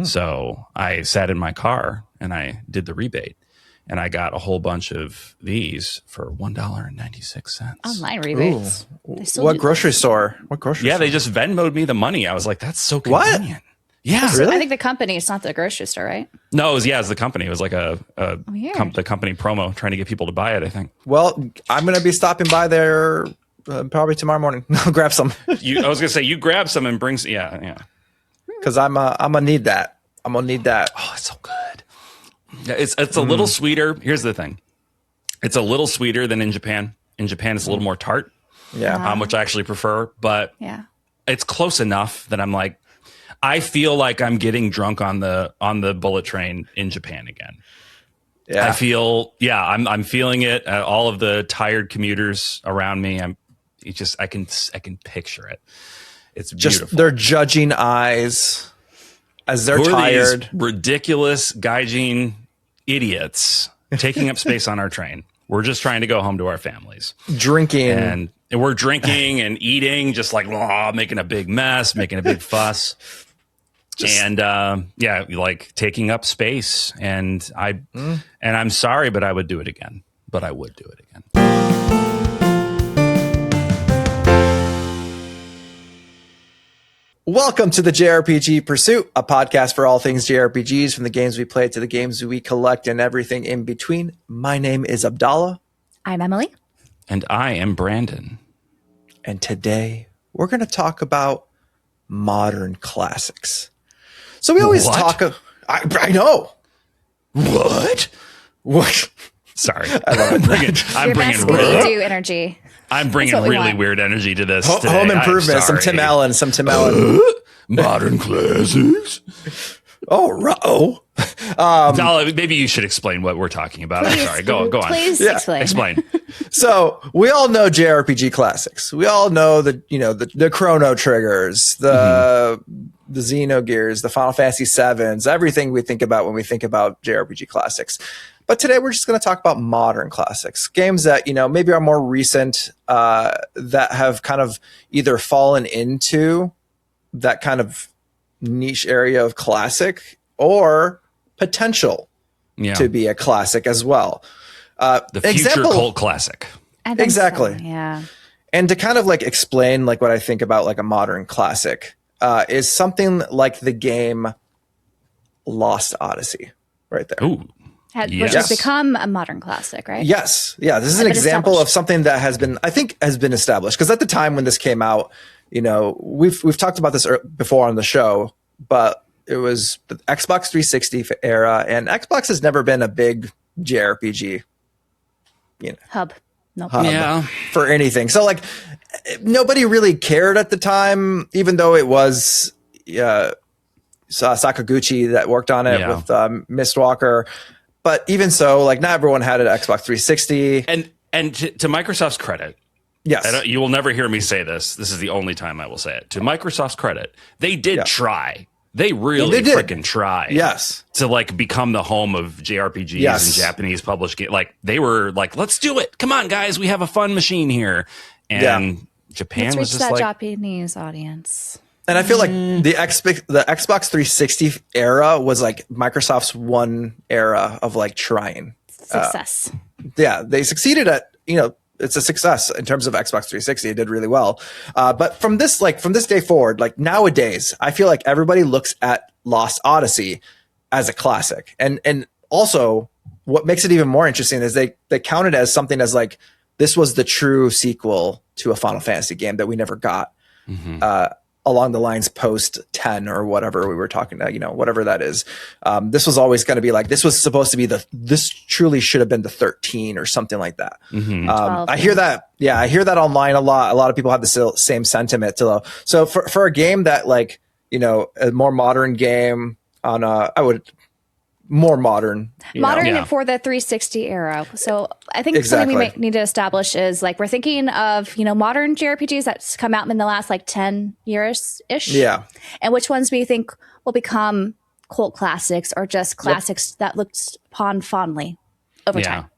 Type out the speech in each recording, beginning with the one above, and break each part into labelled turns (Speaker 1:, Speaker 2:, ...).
Speaker 1: So I sat in my car and I did the rebate. And I got a whole bunch of these for $1.96.
Speaker 2: Online rebates.
Speaker 3: What grocery store?
Speaker 1: Yeah, they just Venmo'd me the money. I was like, that's so convenient.
Speaker 3: What?
Speaker 1: Yeah.
Speaker 3: Really?
Speaker 2: I think the company, it's not the grocery store, right?
Speaker 1: No, it was the company. It was like the company promo trying to get people to buy it, I think.
Speaker 3: Well, I'm going to be stopping by there probably tomorrow morning. I'll grab some.
Speaker 1: I was going to say, you grab some and bring some. Yeah.
Speaker 3: Because I'm going to need that. I'm going to need that.
Speaker 1: Oh, it's so good. Yeah, it's a little sweeter. Here's the thing. It's a little sweeter than in Japan. In Japan, it's a little more tart.
Speaker 3: Yeah.
Speaker 1: Which I actually prefer. But it's close enough that I'm like, I feel like I'm getting drunk on the bullet train in Japan again. Yeah. I feel, I'm feeling it. All of the tired commuters around me. I can picture it. It's beautiful.
Speaker 3: Just their judging eyes as they're tired.
Speaker 1: These ridiculous gaijin idiots taking up space on our train. We're just trying to go home to our families.
Speaker 3: Drinking.
Speaker 1: And we're drinking and eating, just like making a big mess, making a big fuss. Like taking up space. And I'm sorry, but I would do it again. But I would do it again.
Speaker 3: Welcome to the JRPG Pursuit, a podcast for all things JRPGs, from the games we play to the games we collect and everything in between. My name is Abdallah.
Speaker 2: I'm Emily.
Speaker 1: And I am Brandon.
Speaker 3: And today we're going to talk about modern classics. So we always talk. I know.
Speaker 1: What? Sorry. I'm bringing
Speaker 2: do energy.
Speaker 1: I'm bringing really weird energy to this.
Speaker 3: Home improvement. Some Tim Allen.
Speaker 1: Modern classics.
Speaker 3: Oh.
Speaker 1: Dala, maybe you should explain what we're talking about. I'm sorry. Go on.
Speaker 2: Please explain.
Speaker 3: So we all know JRPG classics. We all know the Chrono Triggers, the Xenogears, the Final Fantasy VIIs, everything we think about when we think about JRPG classics. But today we're just going to talk about modern classics, games that, maybe are more recent, that have kind of either fallen into that kind of niche area of classic or potential to be a classic as well.
Speaker 1: The future cult classic.
Speaker 3: Exactly.
Speaker 2: So, yeah.
Speaker 3: And to kind of like explain like what I think about like a modern classic is something like the game Lost Odyssey right there.
Speaker 1: Ooh.
Speaker 2: Which has become a modern classic, right?
Speaker 3: Yes. Yeah. This is an example of something that has been established. Because at the time when this came out, we've talked about this before on the show, but it was the Xbox 360 era, and Xbox has never been a big JRPG
Speaker 2: hub
Speaker 3: for anything. So like nobody really cared at the time, even though it was Sakaguchi that worked on it with Mistwalker. But even so, like not everyone had an Xbox 360.
Speaker 1: And to Microsoft's credit,
Speaker 3: yes,
Speaker 1: you will never hear me say this. This is the only time I will say it. To Microsoft's credit, they did try. They really freaking tried.
Speaker 3: Yes,
Speaker 1: to like become the home of JRPGs and Japanese published games. Like they were like, let's do it. Come on, guys, we have a fun machine here. And Japan was just
Speaker 2: that
Speaker 1: like
Speaker 2: Japanese audience.
Speaker 3: And I feel like the Xbox 360 era was like Microsoft's one era of like trying
Speaker 2: success.
Speaker 3: They succeeded at, it's a success in terms of Xbox 360. It did really well. But from this day forward, like nowadays, I feel like everybody looks at Lost Odyssey as a classic. And also what makes it even more interesting is they count it as something as like, this was the true sequel to a Final Fantasy game that we never got. Along the lines post 10 or whatever we were talking about, whatever that is. This was always going to be like, this was supposed to be this truly should have been the 13 or something like that. I hear that. Yeah. I hear that online a lot. A lot of people have the same sentiment. So for a game that like, a more modern game on more modern
Speaker 2: for the 360 era. So I think something we need to establish is like we're thinking of modern JRPGs that's come out in the last like 10 years ish.
Speaker 3: Yeah, and
Speaker 2: which ones we think will become cult classics or just classics that looked upon fondly over time.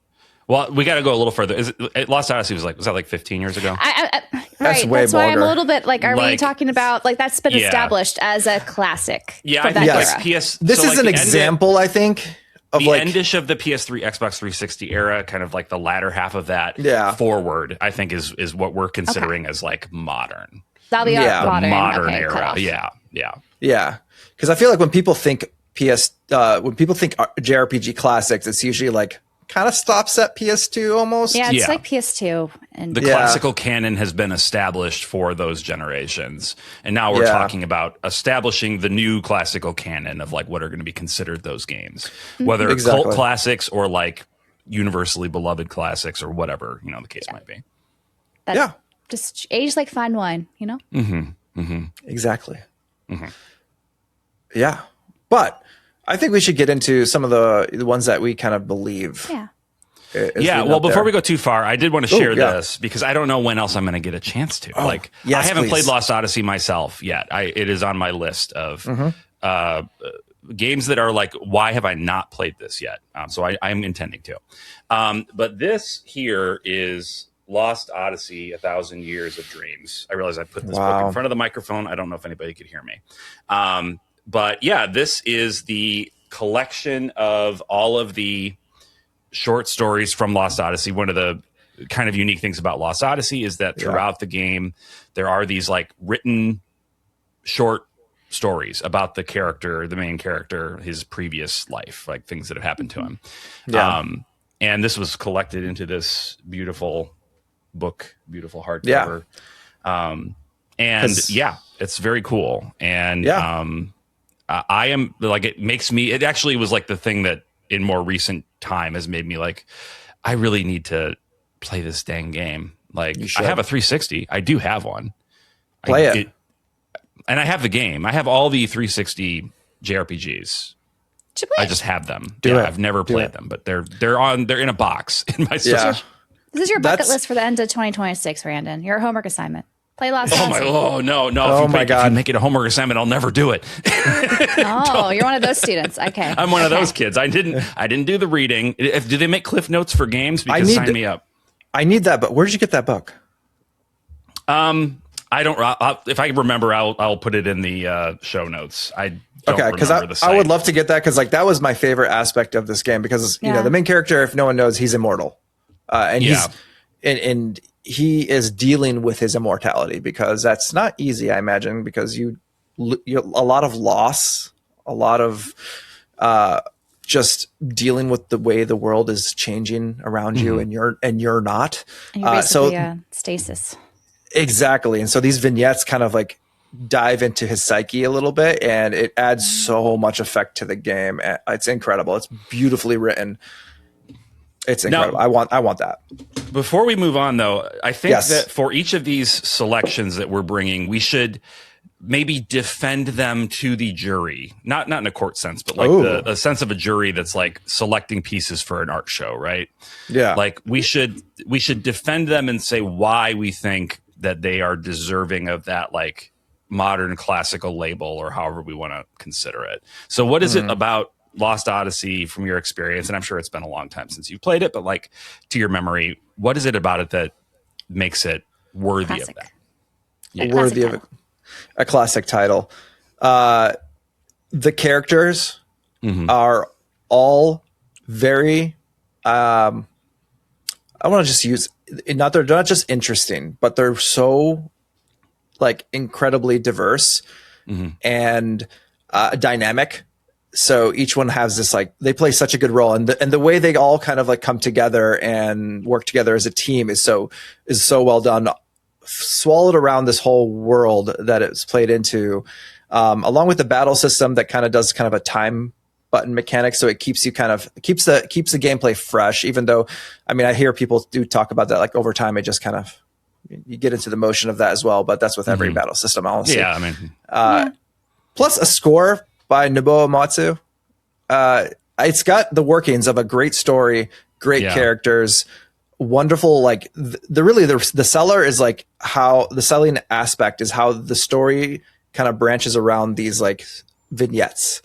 Speaker 1: Well, we got to go a little further. Lost Odyssey was that like 15 years ago?
Speaker 2: Right. That's why I'm a little bit like, are we talking about like that's been established as a classic?
Speaker 1: Yeah, I think like
Speaker 3: PS. This is an example, I think, of
Speaker 1: the endish of the PS3, Xbox 360 era, kind of like the latter half of that forward, I think is what we're considering as like modern.
Speaker 2: That'll be
Speaker 1: the modern era. Yeah.
Speaker 3: Because I feel like when people think JRPG classics, it's usually like kind of stops at PS2 almost.
Speaker 2: Yeah, it's like PS2. And
Speaker 1: the classical canon has been established for those generations. And now we're talking about establishing the new classical canon of like what are going to be considered those games, whether cult classics or like universally beloved classics or whatever, the case might be.
Speaker 2: Just age like fine wine,
Speaker 3: Exactly. Yeah. But I think we should get into some of the ones that we kind of believe.
Speaker 1: Well, before we go too far, I did want to share this because I don't know when else I'm going to get a chance to. I haven't played Lost Odyssey myself yet. It is on my list of games that are like, why have I not played this yet? So I'm intending to. But this here is Lost Odyssey, 1,000 Years of Dreams. I realize I put this book in front of the microphone. I don't know if anybody could hear me. But yeah, this is the collection of all of the short stories from Lost Odyssey. One of the kind of unique things about Lost Odyssey is that throughout the game, there are these like written short stories about the main character, his previous life, like things that have happened to him. And this was collected into this beautiful book, beautiful hardcover. It's very cool. And I am like, it actually was like the thing that in more recent time has made me like, I really need to play this dang game. Like I have a 360. I do have one.
Speaker 3: Play it.
Speaker 1: And I have the game. I have all the 360 JRPGs. I just have them. I've never played them, but they're in a box in my storage.
Speaker 2: This is your bucket list for the end of 2026, Brandon. Your homework assignment. Play Lost Odyssey.
Speaker 1: No.
Speaker 3: If you
Speaker 1: make it a homework assignment, I'll never do it.
Speaker 2: You're one of those students. Okay.
Speaker 1: I'm one of those kids. I didn't do the reading. Do they make cliff notes for games? Because sign me up.
Speaker 3: I need that, but where did you get that book?
Speaker 1: I don't. If I remember, I'll put it in the show notes. I don't remember the site.
Speaker 3: I would love to get that because like that was my favorite aspect of this game because the main character, if no one knows, he's immortal, and he is dealing with his immortality because that's not easy, I imagine, because you a lot of loss, a lot of just dealing with the way the world is changing around you, and you're not.
Speaker 2: And you're basically stasis.
Speaker 3: Exactly. And so these vignettes kind of like dive into his psyche a little bit, and it adds so much effect to the game. It's incredible. It's beautifully written. It's incredible. Now, I want that.
Speaker 1: Before we move on, though, I think that for each of these selections that we're bringing, we should maybe defend them to the jury, not in a court sense, but like a sense of a jury that's like selecting pieces for an art show, right?
Speaker 3: Yeah.
Speaker 1: Like we should defend them and say why we think that they are deserving of that like modern classical label or however we want to consider it. So what is it about Lost Odyssey from your experience? And I'm sure it's been a long time since you played it, but like to your memory, what is it about it that makes it worthy of that?
Speaker 3: Yeah. Worthy of a classic title. The characters are all very, I want to just use they're not just interesting, but they're so like incredibly diverse and dynamic. So each one has this like they play such a good role, and the way they all kind of like come together and work together as a team is so well done, swallowed around this whole world that it's played into, along with the battle system that kind of does kind of a time button mechanic, so it keeps you kind of keeps the gameplay fresh. Even though, I mean, I hear people do talk about that like over time, it just kind of you get into the motion of that as well. But that's with every battle system, honestly.
Speaker 1: Yeah, I mean,
Speaker 3: plus a score by Nobuo Uematsu. It's got the workings of a great story, great characters, wonderful. Like the seller is like how the selling aspect is how the story kind of branches around these like vignettes.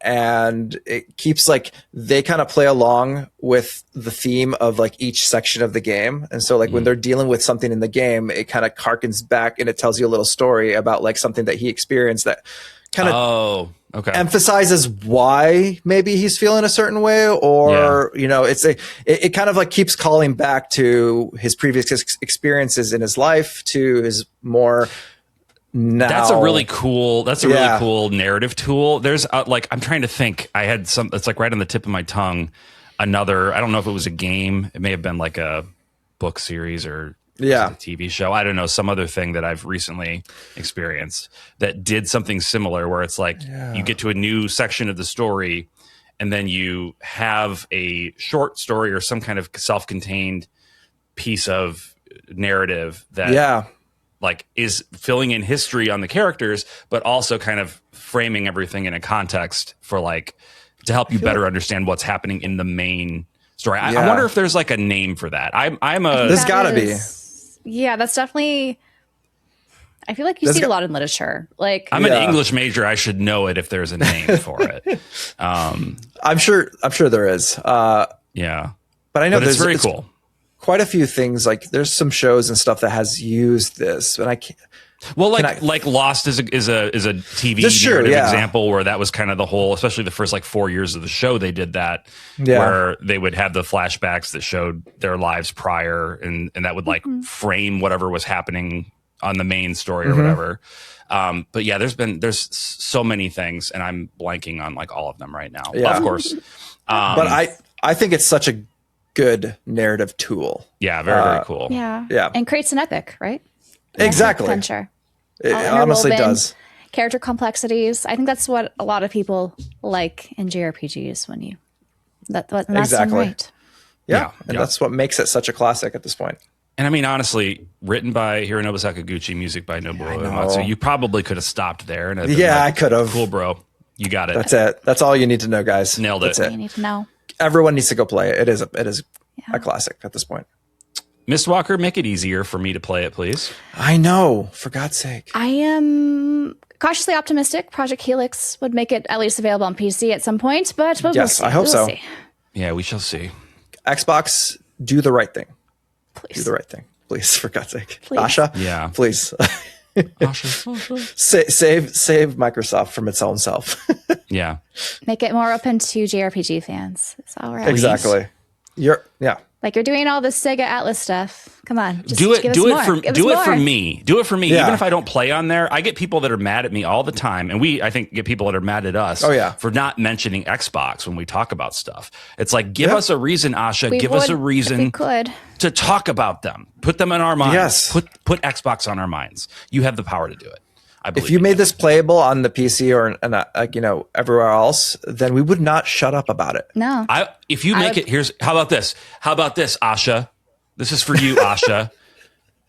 Speaker 3: and it keeps like they kind of play along with the theme of like each section of the game. And so like when they're dealing with something in the game, it kind of harkens back and it tells you a little story about like something that he experienced that kind of emphasizes why maybe he's feeling a certain way, or you know, it kind of like keeps calling back to his previous experiences in his life, to his more now.
Speaker 1: That's a really cool narrative tool. There's like, I'm trying to think, I had some, it's like right on the tip of my tongue, another, I don't know if it was a game, it may have been like a book series or a TV show, I don't know, some other thing that I've recently experienced that did something similar, where it's like you get to a new section of the story and then you have a short story or some kind of self-contained piece of narrative that like is filling in history on the characters, but also kind of framing everything in a context for like to help you better understand what's happening in the main story. I wonder if there's like a name for that.
Speaker 3: There's gotta be.
Speaker 2: Yeah, that's definitely. I feel like you see a lot in literature. Like
Speaker 1: I'm an English major. I should know it if there's a name for it.
Speaker 3: I'm sure there is.
Speaker 1: But I know it's very cool.
Speaker 3: Quite a few things, like there's some shows and stuff that has used this, but I can't.
Speaker 1: Well, like Lost is a TV narrative example where that was kind of the whole, especially the first like 4 years of the show, they did that where they would have the flashbacks that showed their lives prior, and that would like frame whatever was happening on the main story or whatever. But yeah, there's so many things, and I'm blanking on like all of them right now. Of course,
Speaker 3: but I think it's such a good narrative tool.
Speaker 1: Yeah, very cool.
Speaker 2: Yeah, and creates an epic, right?
Speaker 3: Exactly.
Speaker 2: Adventure.
Speaker 3: It honestly does.
Speaker 2: Character complexities. I think that's what a lot of people like in JRPGs when you that's right.
Speaker 3: Yeah. And that's what makes it such a classic at this point.
Speaker 1: And I mean, honestly, written by Hironobu Sakaguchi, music by Nobuo Uematsu. You probably could have stopped there. And
Speaker 3: I could have.
Speaker 1: Cool, bro. You got it.
Speaker 3: That's it. That's all you need to know, guys.
Speaker 1: Nailed it.
Speaker 2: That's all you need to know.
Speaker 3: Everyone needs to go play it. It is a classic at this point.
Speaker 1: Mistwalker, make it easier for me to play it, please.
Speaker 3: I know, for God's sake.
Speaker 2: I am cautiously optimistic. Project Helix would make it at least available on PC at some point, but we'll see.
Speaker 3: I hope so.
Speaker 2: See.
Speaker 1: Yeah, we shall see.
Speaker 3: Xbox, do the right thing.
Speaker 2: Please.
Speaker 3: Do the right thing. Please, for God's sake.
Speaker 2: Please.
Speaker 3: Asha?
Speaker 1: Yeah.
Speaker 3: Please.
Speaker 1: Asha.
Speaker 3: Save Microsoft from its own self.
Speaker 1: Yeah.
Speaker 2: Make it more open to JRPG fans. It's all right.
Speaker 3: Exactly.
Speaker 2: Like you're doing all this Sega Atlas stuff. Come on, just
Speaker 1: do it for me. Do it for me.
Speaker 3: Yeah.
Speaker 1: Even if I don't play on there, I get people that are mad at me all the time, and I think get people that are mad at us. For not mentioning Xbox when we talk about stuff. It's like give us a reason, Asha. Give us a reason to talk about them. Put them in our minds.
Speaker 3: Yes.
Speaker 1: Put Xbox on our minds. You have the power to do it.
Speaker 3: If you made this playable on the PC or everywhere else, then we would not shut up about it.
Speaker 2: No.
Speaker 1: If you make it, how about this? How about this, Asha? This is for you, Asha.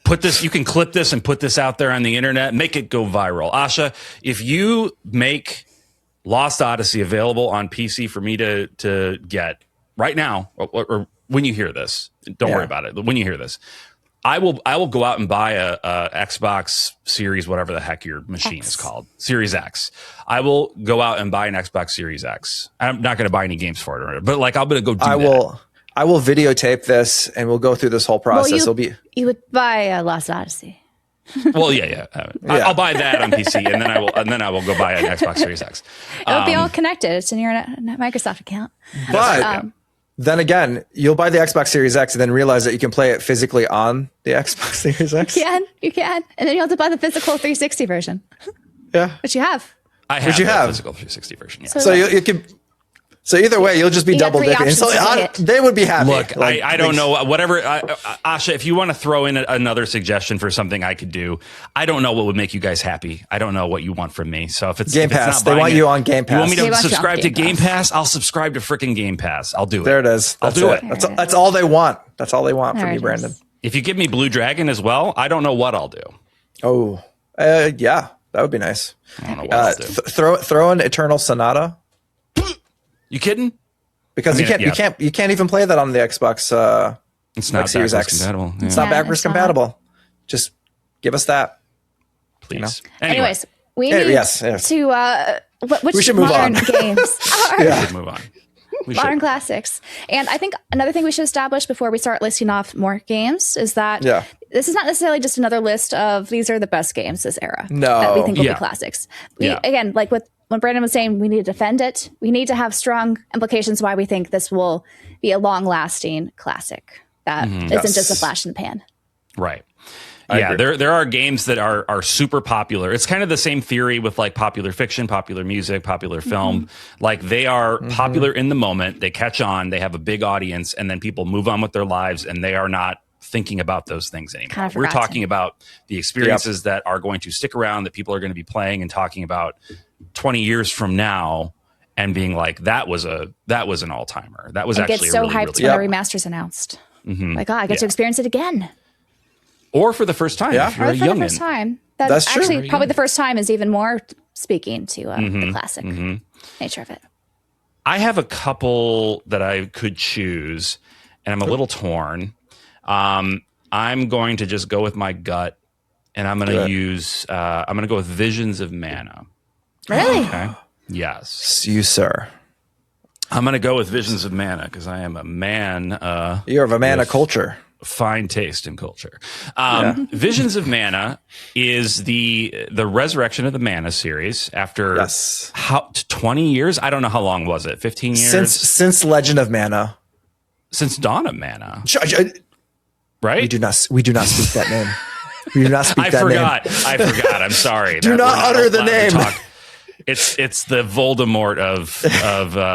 Speaker 1: Put this, you can clip this and put this out there on the internet, make it go viral. Asha, if you make Lost Odyssey available on PC for me to get right now, or when you hear this, don't worry about it. When you hear this, I will go out and buy a Xbox Series, whatever the heck your machine is called, Series X. I will go out and buy an Xbox Series X. I'm not going to buy any games for it, but like I'm going to go do that.
Speaker 3: I will videotape this and we'll go through this whole process.
Speaker 2: You would buy Lost Odyssey.
Speaker 1: Well, yeah. I'll buy that on PC, and then I will go buy an Xbox Series X.
Speaker 2: It'll be all connected. It's in your Microsoft account.
Speaker 3: But then again, you'll buy the Xbox Series X and then realize that you can play it physically on the Xbox Series X.
Speaker 2: You can. And then you'll have to buy the physical 360 version.
Speaker 3: Yeah.
Speaker 2: Which you have.
Speaker 1: I have the physical 360 version, yeah.
Speaker 3: So you can... So either way, you'll just be double dipping. So they would be happy.
Speaker 1: Look, I don't know. Whatever, Asha, if you want to throw in another suggestion for something I could do, I don't know what would make you guys happy. I don't know what you want from me. So if it's
Speaker 3: Game Pass, they want you on Game Pass.
Speaker 1: You want me to subscribe to Game Pass? I'll subscribe to freaking Game Pass. I'll do it.
Speaker 3: There it is.
Speaker 1: I'll do it.
Speaker 3: That's all they want. That's all they want from you, Brandon.
Speaker 1: If you give me Blue Dragon as well, I don't know what I'll do.
Speaker 3: Oh, yeah, that would be nice.
Speaker 1: I don't know what I'll do.
Speaker 3: Throw in Eternal Sonata.
Speaker 1: You kidding?
Speaker 3: Because you can't even play that on the Xbox.
Speaker 1: It's not
Speaker 3: Series
Speaker 1: backwards
Speaker 3: X.
Speaker 1: compatible. Yeah.
Speaker 3: It's not backwards compatible. Just give us that.
Speaker 1: Please.
Speaker 2: Anyways, we need to which
Speaker 3: we should move
Speaker 2: modern
Speaker 3: on.
Speaker 2: games are
Speaker 1: We should move on.
Speaker 2: modern classics. And I think another thing we should establish before we start listing off more games is that this is not necessarily just another list of these are the best games this era that we think will be classics. Again, like when Brandon was saying, we need to defend it. We need to have strong implications why we think this will be a long-lasting classic that isn't just a flash in the pan.
Speaker 1: Right. Yeah, there are games that are super popular. It's kind of the same theory with like popular fiction, popular music, popular film. Like they are popular in the moment. They catch on. They have a big audience, and then people move on with their lives, and they are not thinking about those things anymore.
Speaker 2: Kind of
Speaker 1: We're talking about the experiences that are going to stick around, that people are going to be playing and talking about 20 years from now, and being like, that was an all timer. That was actually
Speaker 2: so
Speaker 1: really,
Speaker 2: hyped
Speaker 1: really
Speaker 2: when a remaster's announced. Like, I get to experience it again.
Speaker 1: Or for the first time. If you're
Speaker 2: or for the first time.
Speaker 3: That's
Speaker 2: actually
Speaker 3: true.
Speaker 2: Probably the first time is even more speaking to the classic nature of it.
Speaker 1: I have a couple that I could choose, and I'm a little torn. I'm going to just go with my gut, and I'm going to I'm going to go with Visions of Mana.
Speaker 2: Really?
Speaker 1: Okay. Yes.
Speaker 3: You, sir.
Speaker 1: I'm going to go with Visions of Mana because I am a man.
Speaker 3: You're of a man of culture.
Speaker 1: Fine taste and culture. Visions of Mana is the resurrection of the Mana series after 20 years. I don't know how long was it? 15 years
Speaker 3: since Legend of Mana,
Speaker 1: since Dawn of Mana, right?
Speaker 3: We do not speak that name. We do not speak that name.
Speaker 1: I forgot. I'm sorry.
Speaker 3: Do not utter the name.
Speaker 1: It's the Voldemort of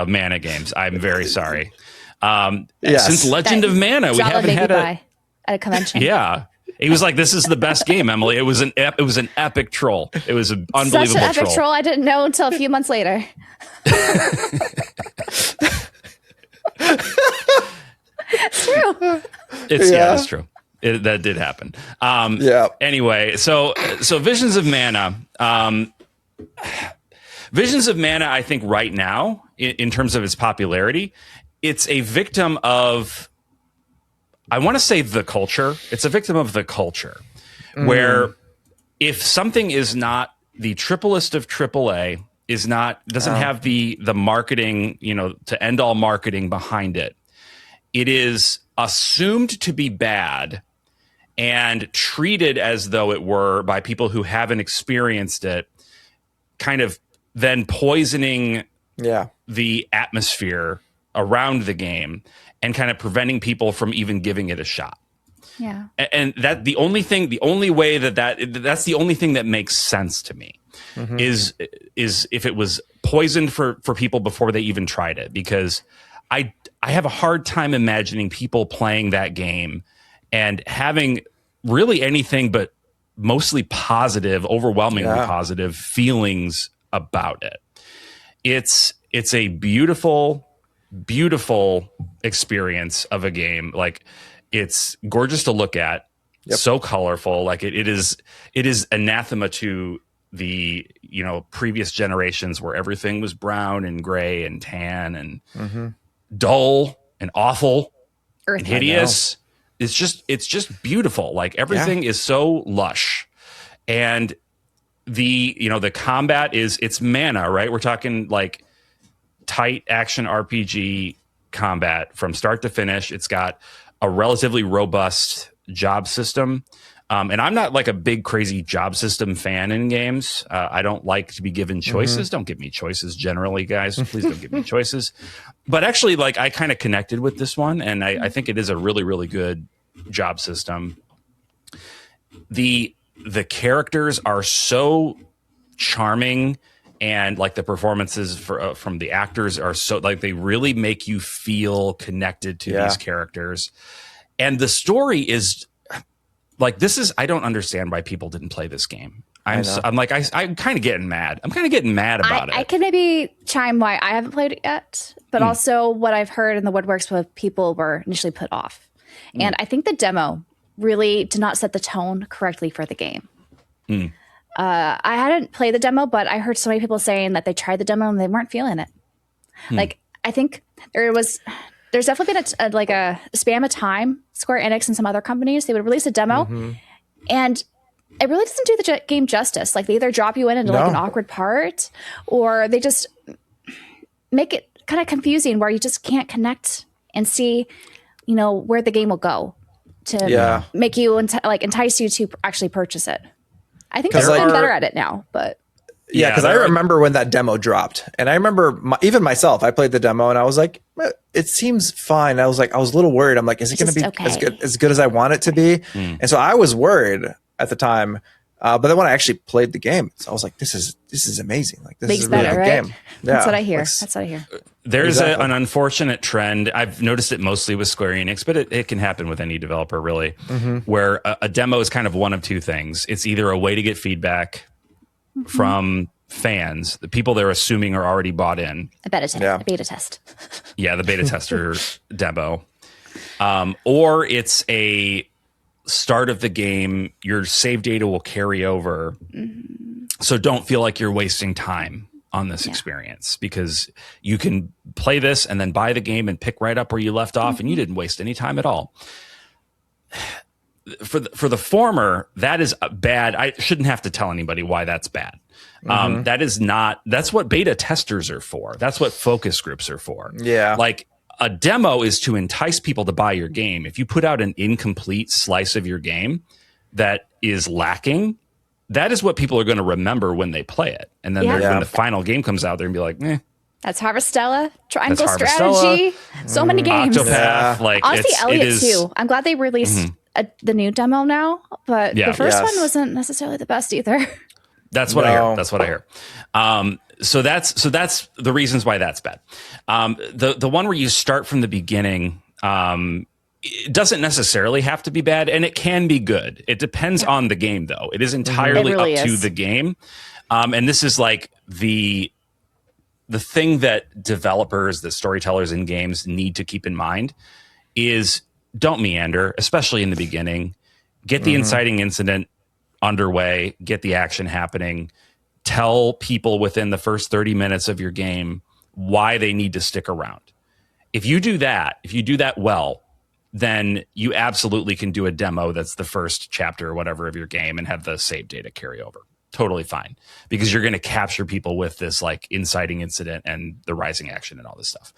Speaker 1: Mana games. I'm very sorry. Since Legend of Mana, we haven't had
Speaker 2: at a convention.
Speaker 1: Yeah. He was like, "This is the best game, Emily." It was an epic troll. It was an unbelievable
Speaker 2: Such an epic troll. I didn't know until a few months later. It's true.
Speaker 1: It's true. That did happen. Anyway, so Visions of Mana. Visions of Mana, I think right now, in terms of its popularity, it's a victim of, I want to say the culture. It's a victim of the culture, where if something is not the triplest of AAA, doesn't have the marketing, to end all marketing behind it, it is assumed to be bad and treated as though it were by people who haven't experienced it, kind of then poisoning the atmosphere around the game and kind of preventing people from even giving it a shot.
Speaker 2: Yeah.
Speaker 1: And that's the only thing that makes sense to me is if it was poisoned for people before they even tried it, because I have a hard time imagining people playing that game and having really anything but mostly positive, overwhelmingly positive feelings about it. It's a beautiful experience of a game. Like, it's gorgeous to look at, so colorful. Like it is anathema to the previous generations where everything was brown and gray and tan and dull and awful and hideous. It's just beautiful. Like everything is so lush, and the combat it's mana, right? We're talking like tight action RPG combat from start to finish. It's got a relatively robust job system. And I'm not like a big crazy job system fan in games. I don't like to be given choices. Don't give me choices generally, guys. Please don't give me choices. But actually, like, I kind of connected with this one, and I think it is a really, really good job system. The characters are so charming, and like the performances from the actors are so, like, they really make you feel connected to these characters. And the story is like, I don't understand why people didn't play this game. I'm kind of getting mad. I'm kind of getting mad about it.
Speaker 2: I can maybe chime why I haven't played it yet, but also what I've heard in the woodworks what people were initially put off. And I think the demo really did not set the tone correctly for the game. I hadn't played the demo, but I heard so many people saying that they tried the demo and they weren't feeling it. Like, I think there's definitely been a spam of time. Square Enix and some other companies, they would release a demo and it really doesn't do the game justice. Like they either drop you into like an awkward part, or they just make it kind of confusing where you just can't connect and see, where the game will go to make you entice you to actually purchase it. I think they're getting better at it now, but
Speaker 3: yeah, because I remember when that demo dropped, and I remember even myself, I played the demo and I was like, it seems fine. I was a little worried. I'm like, is it going to be as good as I want it to be? And so I was worried at the time. But then when I actually played the game, so I was like, this is amazing. Like this is a really good game. Yeah,
Speaker 2: that's what I hear. That's what I hear.
Speaker 1: There's an unfortunate trend. I've noticed it mostly with Square Enix, but it can happen with any developer really, where a demo is kind of one of two things. It's either a way to get feedback from fans, the people they're assuming are already bought in.
Speaker 2: A beta test.
Speaker 1: Yeah, the beta tester demo. Or it's a start of the game, your save data will carry over. So don't feel like you're wasting time on this experience, because you can play this and then buy the game and pick right up where you left off, and you didn't waste any time at all. For the former, that is bad. I shouldn't have to tell anybody why that's bad. That's what beta testers are for. That's what focus groups are for.
Speaker 3: Yeah.
Speaker 1: Like a demo is to entice people to buy your game. If you put out an incomplete slice of your game that is lacking, that is what people are going to remember when they play it. And then when the final game comes out, they're going to be like,
Speaker 2: That's Harvestella, Triangle Strategy, so many games.
Speaker 1: Octopath,
Speaker 2: honestly, Elliot too. I'm glad they released the new demo now, but the first one wasn't necessarily the best either.
Speaker 1: That's what I hear. So that's the reasons why that's bad. The one where you start from the beginning, it doesn't necessarily have to be bad, and it can be good. It depends on the game, though. It is entirely up to the game. And this is like the thing that developers, the storytellers in games need to keep in mind is don't meander, especially in the beginning. Get the inciting incident underway, get the action happening. Tell people within the first 30 minutes of your game why they need to stick around. If you do that well, then you absolutely can do a demo that's the first chapter or whatever of your game and have the save data carry over. Totally fine, because you're going to capture people with this like inciting incident and the rising action and all this stuff.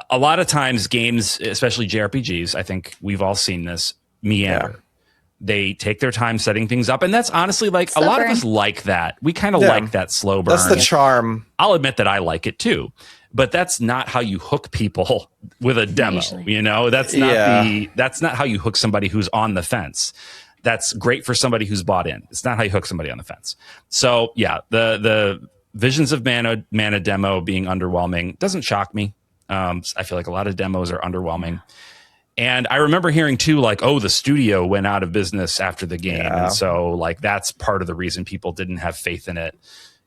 Speaker 1: A lot of times games, especially JRPGs, I think we've all seen this, meander. Yeah. They take their time setting things up. And that's honestly like slow a lot burn. Of us like that. We kind of like that slow burn.
Speaker 3: That's the charm.
Speaker 1: I'll admit that I like it too. But that's not how you hook people with a demo. Usually. That's not how you hook somebody who's on the fence. That's great for somebody who's bought in. It's not how you hook somebody on the fence. So yeah, the Visions of Mana demo being underwhelming doesn't shock me. I feel like a lot of demos are underwhelming. And I remember hearing too, like, the studio went out of business after the game. Yeah. And so like, that's part of the reason people didn't have faith in it.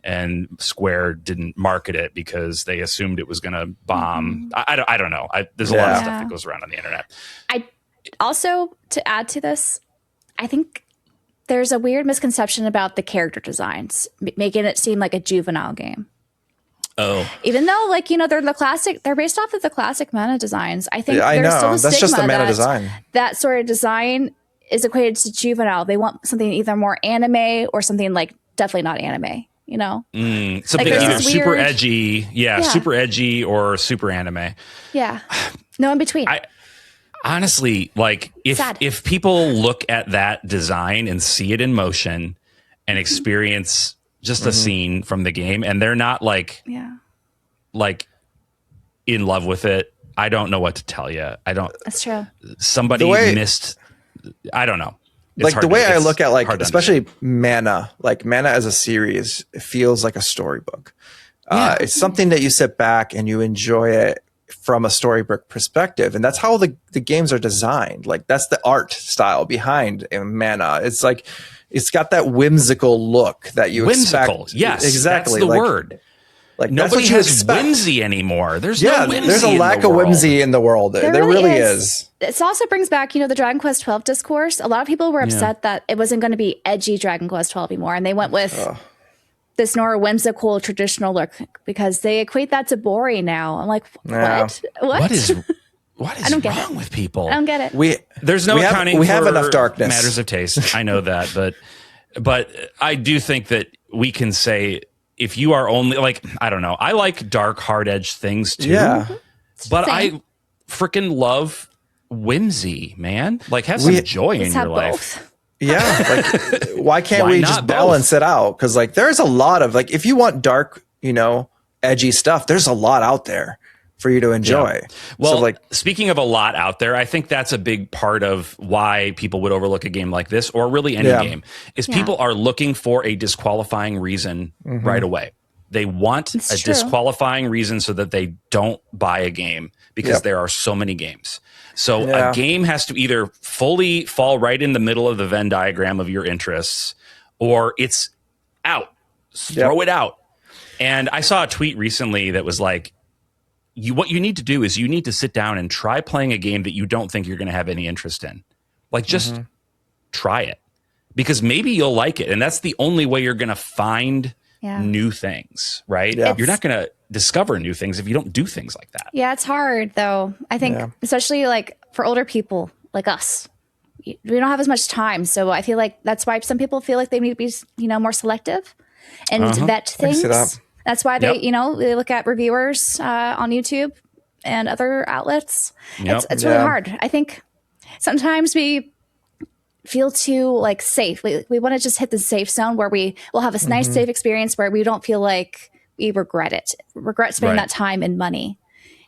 Speaker 1: And Square didn't market it because they assumed it was going to bomb. I don't know. There's a lot of stuff that goes around on the internet.
Speaker 2: I also, to add to this, I think there's a weird misconception about the character designs, making it seem like a juvenile game.
Speaker 1: Oh,
Speaker 2: even though they're based off of the classic mana designs. I think there's still a
Speaker 3: that's just the mana design.
Speaker 2: That sort of design is equated to juvenile. They want something either more anime or something like definitely not anime.
Speaker 1: Something either super edgy, super edgy or super anime.
Speaker 2: Yeah, no in between.
Speaker 1: Honestly, like if people look at that design and see it in motion and experience just a scene from the game, and they're not like in love with it, I don't know what to tell you.
Speaker 2: That's true.
Speaker 1: Somebody missed. I don't know.
Speaker 3: It's the way I look at especially Mana, like Mana as a series, it feels like a storybook. It's something that you sit back and you enjoy it from a storybook perspective, and that's how the games are designed. Like that's the art style behind Mana. It's like it's got that whimsical look that you expect.
Speaker 1: Yes,
Speaker 3: exactly.
Speaker 1: That's the word. Like nobody has whimsy anymore. There's no whimsy.
Speaker 3: There's a lack of whimsy in the world. There really is.
Speaker 2: It also brings back, the Dragon Quest XII discourse. A lot of people were upset that it wasn't going to be edgy Dragon Quest XII anymore, and they went with this more whimsical traditional look because they equate that to boring now. I'm like, what?
Speaker 1: What is wrong with people?
Speaker 2: I don't get it.
Speaker 1: There's no accounting.
Speaker 3: We have enough darkness.
Speaker 1: Matters of taste. I know that, but I do think that we can say if you are only like, I don't know. I like dark, hard edged things too.
Speaker 3: Yeah.
Speaker 1: But I freaking love whimsy, man. Like have some joy in your life.
Speaker 3: Yeah. Like why can't we just balance it out? Because like there's a lot of like if you want dark, edgy stuff, there's a lot out there for you to enjoy.
Speaker 1: Yeah. Well, so speaking of a lot out there, I think that's a big part of why people would overlook a game like this, or really any game, is people are looking for a disqualifying reason right away. They want a disqualifying reason so that they don't buy a game because there are so many games. So a game has to either fully fall right in the middle of the Venn diagram of your interests, or it's out. Throw it out. And I saw a tweet recently that was like, what you need to do is you need to sit down and try playing a game that you don't think you're going to have any interest in. Like, just try it, because maybe you'll like it. And that's the only way you're going to find new things, right? Yeah. You're not going to discover new things if you don't do things like that.
Speaker 2: Yeah, it's hard, though. I think, especially like for older people like us, we don't have as much time. So I feel like that's why some people feel like they need to be, more selective and vet things. That's why they, they look at reviewers on YouTube and other outlets. It's really hard. I think sometimes we feel too like safe. We want to just hit the safe zone where we will have a nice safe experience where we don't feel like we regret spending that time and money.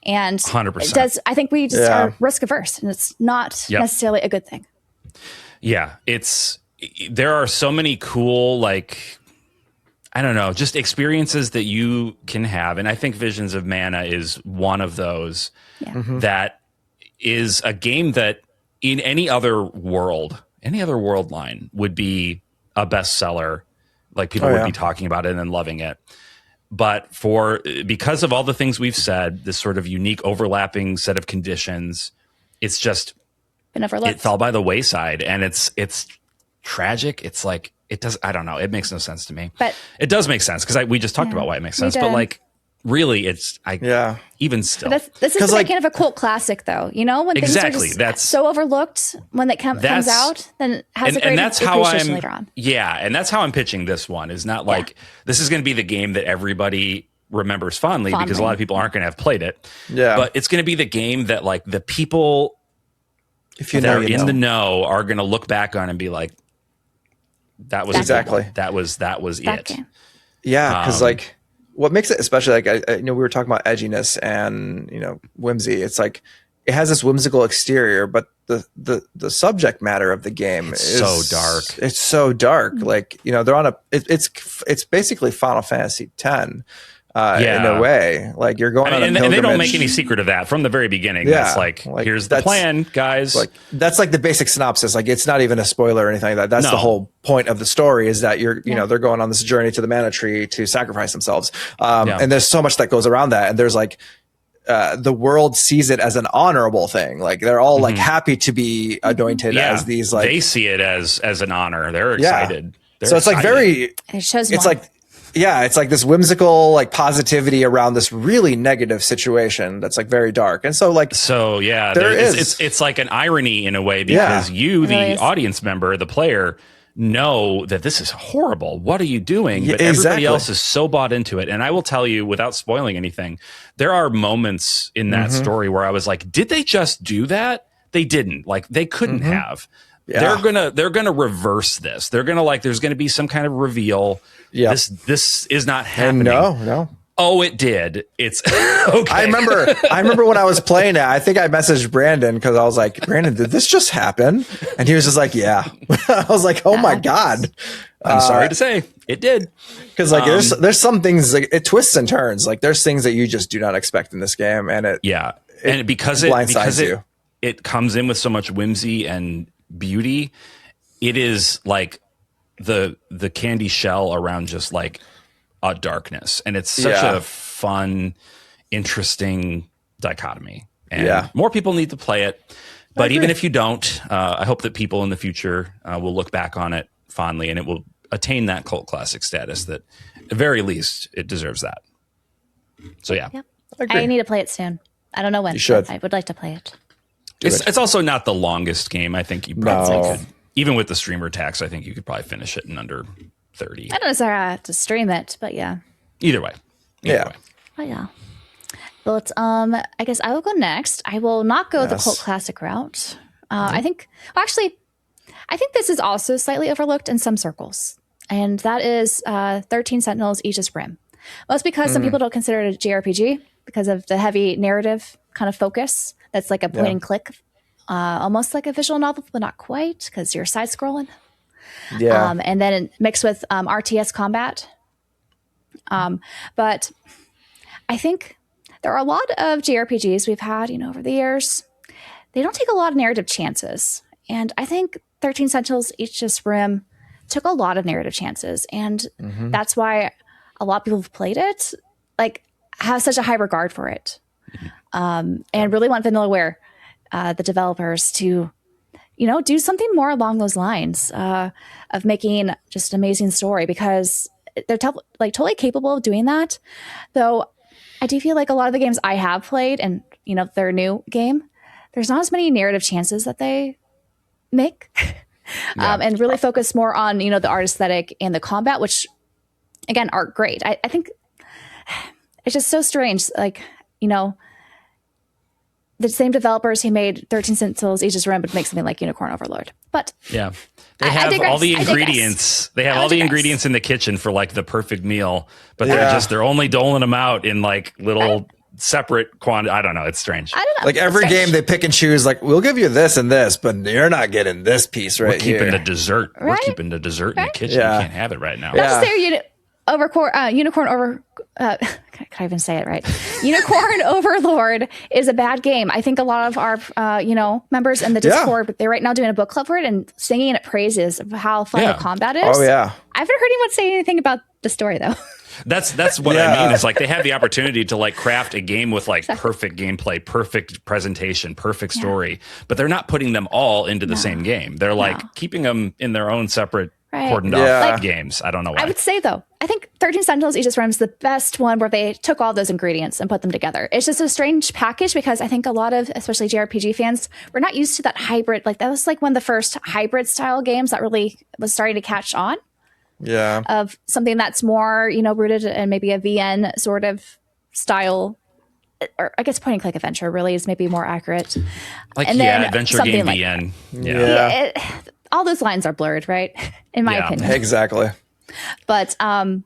Speaker 2: And
Speaker 1: 100%.
Speaker 2: I think we just are risk averse, and it's not necessarily a good thing.
Speaker 1: Yeah, there are so many cool, like, I don't know, just experiences that you can have. And I think Visions of Mana is one of those that is a game that in any other world line would be a bestseller. Like people would be talking about it and then loving it. But because of all the things we've said, this sort of unique overlapping set of conditions, it's just
Speaker 2: been overlooked.
Speaker 1: It fell by the wayside, and it's tragic. It's like, it does. I don't know. It makes no sense to me, but it does make sense because we just talked about why it makes sense. But like, really, even still,
Speaker 2: this is kind of a cult classic, though. When things are just so overlooked when it comes out, then it has a great appreciation later on.
Speaker 1: Yeah, and that's how I'm pitching this one. Is not like this is going to be the game that everybody remembers fondly because a lot of people aren't going to have played it. Yeah, but it's going to be the game that like the people, that are in the know, are going to look back on and be like, that was that was it. Game.
Speaker 3: Yeah, because like what makes it especially like we were talking about edginess and whimsy. It's like it has this whimsical exterior, but the subject matter of the game is
Speaker 1: so dark.
Speaker 3: It's so dark. Like they're on it's basically Final Fantasy X. In a way, like you're going on a pilgrimage.
Speaker 1: And they don't make any secret of that from the very beginning. That's like here's the plan, guys.
Speaker 3: Like that's like the basic synopsis. Like it's not even a spoiler or anything like that. That's the whole point of the story is that they're going on this journey to the mana tree to sacrifice themselves. And there's so much that goes around that. And there's like the world sees it as an honorable thing. Like they're all like happy to be anointed as these like
Speaker 1: they see it as an honor. They're excited.
Speaker 3: So it's like very.
Speaker 2: It shows.
Speaker 3: It's like. Yeah, it's like this whimsical like positivity around this really negative situation that's like very dark. And so like
Speaker 1: it's like an irony in a way because you, the audience member, the player, know that this is horrible. What are you doing? But everybody else is so bought into it. And I will tell you, without spoiling anything, there are moments in that story where I was like, did they just do that? They didn't. Like they couldn't have. Yeah. They're gonna reverse this. They're gonna like there's gonna be some kind of reveal. Yeah. This is not happening.
Speaker 3: No.
Speaker 1: Oh, it did. It's okay.
Speaker 3: I remember when I was playing it, I think I messaged Brandon because I was like, Brandon, did this just happen? And he was just like, yeah. I was like, oh my God.
Speaker 1: I'm sorry to say it did.
Speaker 3: Because like there's some things like it twists and turns. Like there's things that you just do not expect in this game. And
Speaker 1: because it comes in with so much whimsy and beauty, it is like the candy shell around just like a darkness, and it's such a fun, interesting dichotomy. And more people need to play it. But even if you don't, I hope that people in the future will look back on it fondly, and it will attain that cult classic status that, at the very least, it deserves that. So
Speaker 2: I need to play it soon. I don't know when.
Speaker 3: You should.
Speaker 2: I would like to play it.
Speaker 1: It's also not the longest game. I think you probably could, even with the streamer tax, I think you could probably finish it in under 30.
Speaker 2: I don't necessarily have to stream it, but yeah.
Speaker 1: Either way.
Speaker 2: But yeah. But I guess I will go next. I will not go the cult classic route. I think this is also slightly overlooked in some circles. And that is 13 Sentinels, Aegis Rim. Most because some people don't consider it a JRPG because of the heavy narrative kind of focus. That's like a point and click, almost like a visual novel, but not quite because you're side scrolling.
Speaker 3: Yeah.
Speaker 2: And then mixed with RTS combat. But I think there are a lot of JRPGs we've had, over the years. They don't take a lot of narrative chances. And I think 13 Sentinels, Aegis Rim took a lot of narrative chances. And that's why a lot of people who've played it, have such a high regard for it. And really want Vanillaware, the developers, to, do something more along those lines of making just an amazing story, because they're totally capable of doing that. Though I do feel like a lot of the games I have played and, their new game, there's not as many narrative chances that they make and really focus more on, the art aesthetic and the combat, which again, are great. I think it's just so strange. The same developers who made 13 Sentinels Aegis Rim would make something like Unicorn Overlord. But
Speaker 1: yeah, they have all the ingredients. They have all the ingredients in the kitchen for the perfect meal, but they're only doling them out in little separate quantity. I don't know. It's strange.
Speaker 2: I don't know.
Speaker 3: Every game they pick and choose, we'll give you this and this, but you're not getting this piece right here.
Speaker 1: We're keeping the dessert. Right? We're keeping the dessert in the kitchen.
Speaker 3: Yeah.
Speaker 1: You can't have it right now.
Speaker 2: Not to say Unicorn Over. Can I even say it right? Unicorn Overlord is a bad game. I think a lot of our members in the Discord, they're right now doing a book club for it and singing it praises of how fun the combat is.
Speaker 3: Oh yeah.
Speaker 2: I haven't heard anyone say anything about the story though.
Speaker 1: That's what I mean. Is they have the opportunity to craft a game with perfect gameplay, perfect presentation, perfect story, but they're not putting them all into the same game. They're keeping them in their own separate cordoned off games. I don't know why.
Speaker 2: I would say though, I think 13 Sentinels Aegis Rim is the best one where they took all those ingredients and put them together. It's just a strange package because I think a lot of, especially JRPG fans, we're not used to that hybrid. That was one of the first hybrid style games that really was starting to catch on.
Speaker 3: Yeah.
Speaker 2: Of something that's more, rooted in maybe a VN sort of style, or I guess point and click adventure really is maybe more accurate.
Speaker 1: Adventure game VN.
Speaker 2: All those lines are blurred, right? In my opinion.
Speaker 3: Exactly.
Speaker 2: But I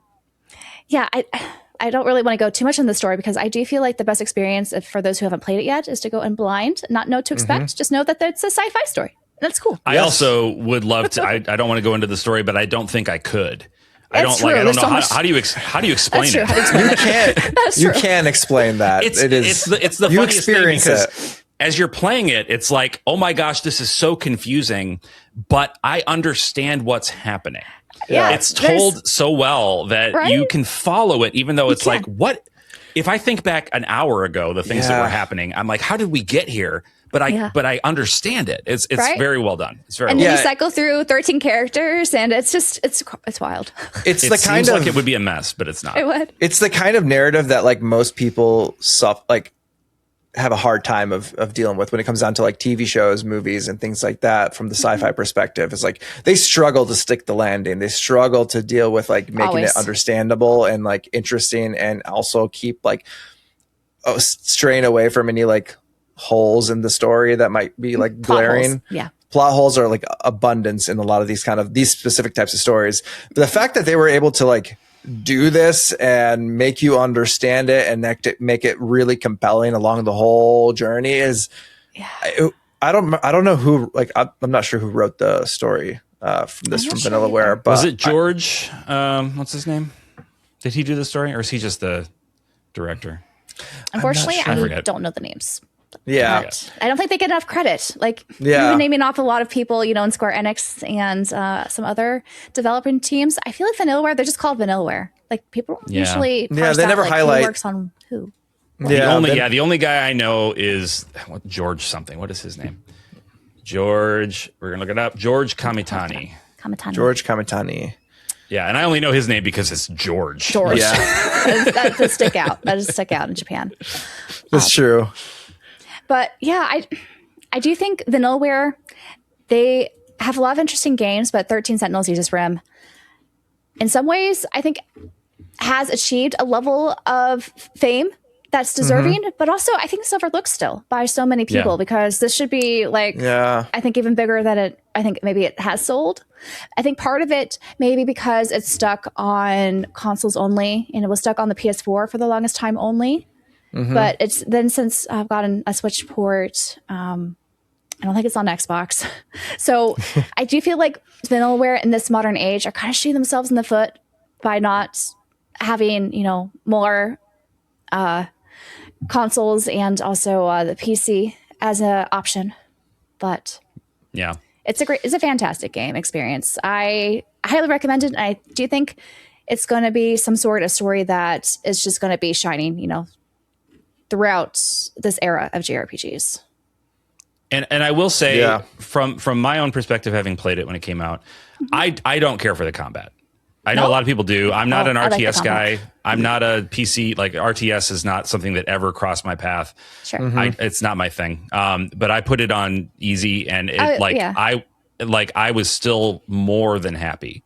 Speaker 2: don't really want to go too much in the story because I do feel like the best experience for those who haven't played it yet is to go in blind, not know what to expect. Just know that it's a sci-fi story. That's cool.
Speaker 1: I also would love to. I don't want to go into the story, but I don't think I could. I don't
Speaker 2: true.
Speaker 1: I don't
Speaker 2: There's
Speaker 1: know
Speaker 2: so
Speaker 1: how do you explain it.
Speaker 3: You can't. You can't explain that.
Speaker 1: It's the
Speaker 3: you
Speaker 1: funniest thing because
Speaker 3: it.
Speaker 1: As you're playing it, it's oh my gosh, this is so confusing, but I understand what's happening.
Speaker 2: Yeah,
Speaker 1: it's told so well that you can follow it, even though it's what? If I think back an hour ago, the things that were happening, I'm how did we get here? But I understand it. It's very well done. It's very
Speaker 2: and
Speaker 1: well
Speaker 2: then
Speaker 1: done.
Speaker 2: you cycle through 13 characters, and it's just it's wild.
Speaker 3: It
Speaker 1: seems like it would be a mess, but it's not.
Speaker 2: It would.
Speaker 3: It's the kind of narrative that most people have a hard time of dealing with when it comes down to TV shows, movies, and things like that. From the sci-fi perspective, it's they struggle to stick the landing. They struggle to deal with making it understandable and interesting, and also keep straying away from any holes in the story that might be glaring. Plot holes are abundance in a lot of these specific types of stories. But the fact that they were able to do this and make you understand it and make it really compelling along the whole journey is I don't know who I'm not sure who wrote the story from Vanillaware, but
Speaker 1: was it George what's his name? Did he do the story or is he just the director?
Speaker 2: Unfortunately, I don't know the names.
Speaker 3: Yeah,
Speaker 2: but I don't think they get enough credit. You've been naming off a lot of people, in Square Enix and some other developing teams. I feel like Vanillaware, they're just called Vanillaware. People usually
Speaker 3: they never highlight
Speaker 2: who works on who.
Speaker 1: The only guy I know is George something. What is his name? George. We're gonna look it up. George Kamitani.
Speaker 3: George Kamitani.
Speaker 1: Yeah, and I only know his name because it's George.
Speaker 2: Yeah, that does stick out. That does stick out in Japan.
Speaker 3: That's true.
Speaker 2: But yeah, I do think Vanillaware, they have a lot of interesting games, but 13 Sentinels uses RIM. In some ways, I think has achieved a level of fame that's deserving, but also I think it's overlooked still by so many people because this should be like, I think even bigger than I think maybe it has sold. I think part of it maybe because it's stuck on consoles only and it was stuck on the PS4 for the longest time only. But it's then since I've gotten a Switch port, I don't think it's on Xbox. So I do feel like Vanillaware in this modern age are kind of shooting themselves in the foot by not having, more consoles and also the PC as an option. But
Speaker 1: yeah,
Speaker 2: it's a fantastic game experience. I highly recommend it. And I do think it's going to be some sort of story that is just going to be shining, throughout this era of JRPGs.
Speaker 1: And I will say from my own perspective, having played it when it came out, I don't care for the combat. I know a lot of people do. I'm not an RTS guy. I'm not a PC. Like RTS is not something that ever crossed my path.
Speaker 2: Sure.
Speaker 1: It's not my thing. But I put it on easy and I was still more than happy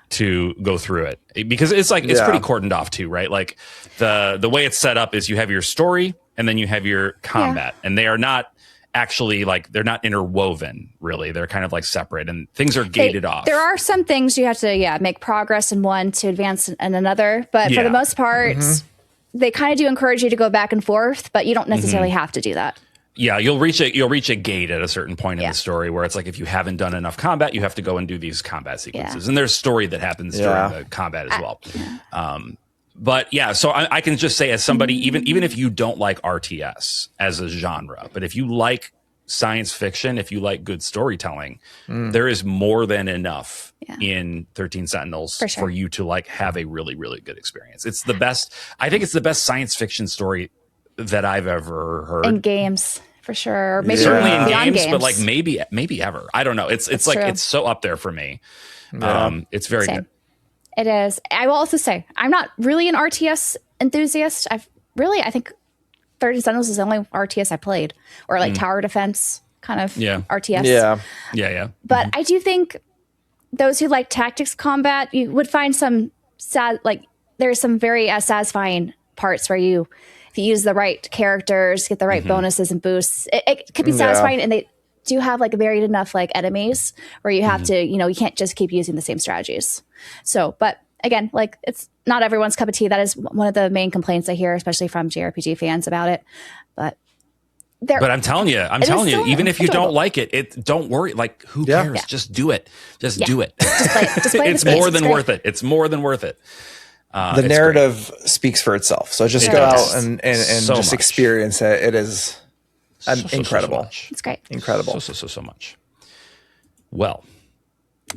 Speaker 1: to go through it because it's pretty cordoned off too, right? Like the way it's set up is you have your story and then you have your combat and they are not actually they're not interwoven really. They're kind of like separate and things are gated off.
Speaker 2: There are some things you have to make progress in one to advance in another, but for the most part they kind of do encourage you to go back and forth, but you don't necessarily have to do that.
Speaker 1: Yeah, you'll reach a gate at a certain point in the story where it's like if you haven't done enough combat, you have to go and do these combat sequences. And there's story that happens during the combat as well. But yeah, so I can just say as somebody, even if you don't like RTS as a genre, but if you like science fiction, if you like good storytelling, there is more than enough in 13 Sentinels for you to have a really, really good experience. It's the best. I think it's the best science fiction story that I've ever heard.
Speaker 2: In games. For sure. Maybe
Speaker 1: certainly in games, but maybe ever. I don't know. It's it's so up there for me. It's very good.
Speaker 2: It is. I will also say I'm not really an RTS enthusiast. I think 13 Sentinels is the only RTS I played, or tower defense kind of RTS.
Speaker 1: Yeah.
Speaker 2: But I do think those who like tactics combat, you would find some there's some very satisfying parts where if you use the right characters, get the right bonuses and boosts, it could be satisfying. And they do have varied enough enemies where you have to, you can't just keep using the same strategies. So, but again, it's not everyone's cup of tea. That is one of the main complaints I hear, especially from JRPG fans about it. But
Speaker 1: I'm telling you, even if you don't like it, don't worry. Who cares? Yeah. Just do it. Just do it.
Speaker 2: Just play
Speaker 1: it's more than worth it. It's more than worth it.
Speaker 3: The narrative speaks for itself. So just go out and just experience it. It is incredible.
Speaker 2: It's great.
Speaker 3: Incredible.
Speaker 1: So much. Well,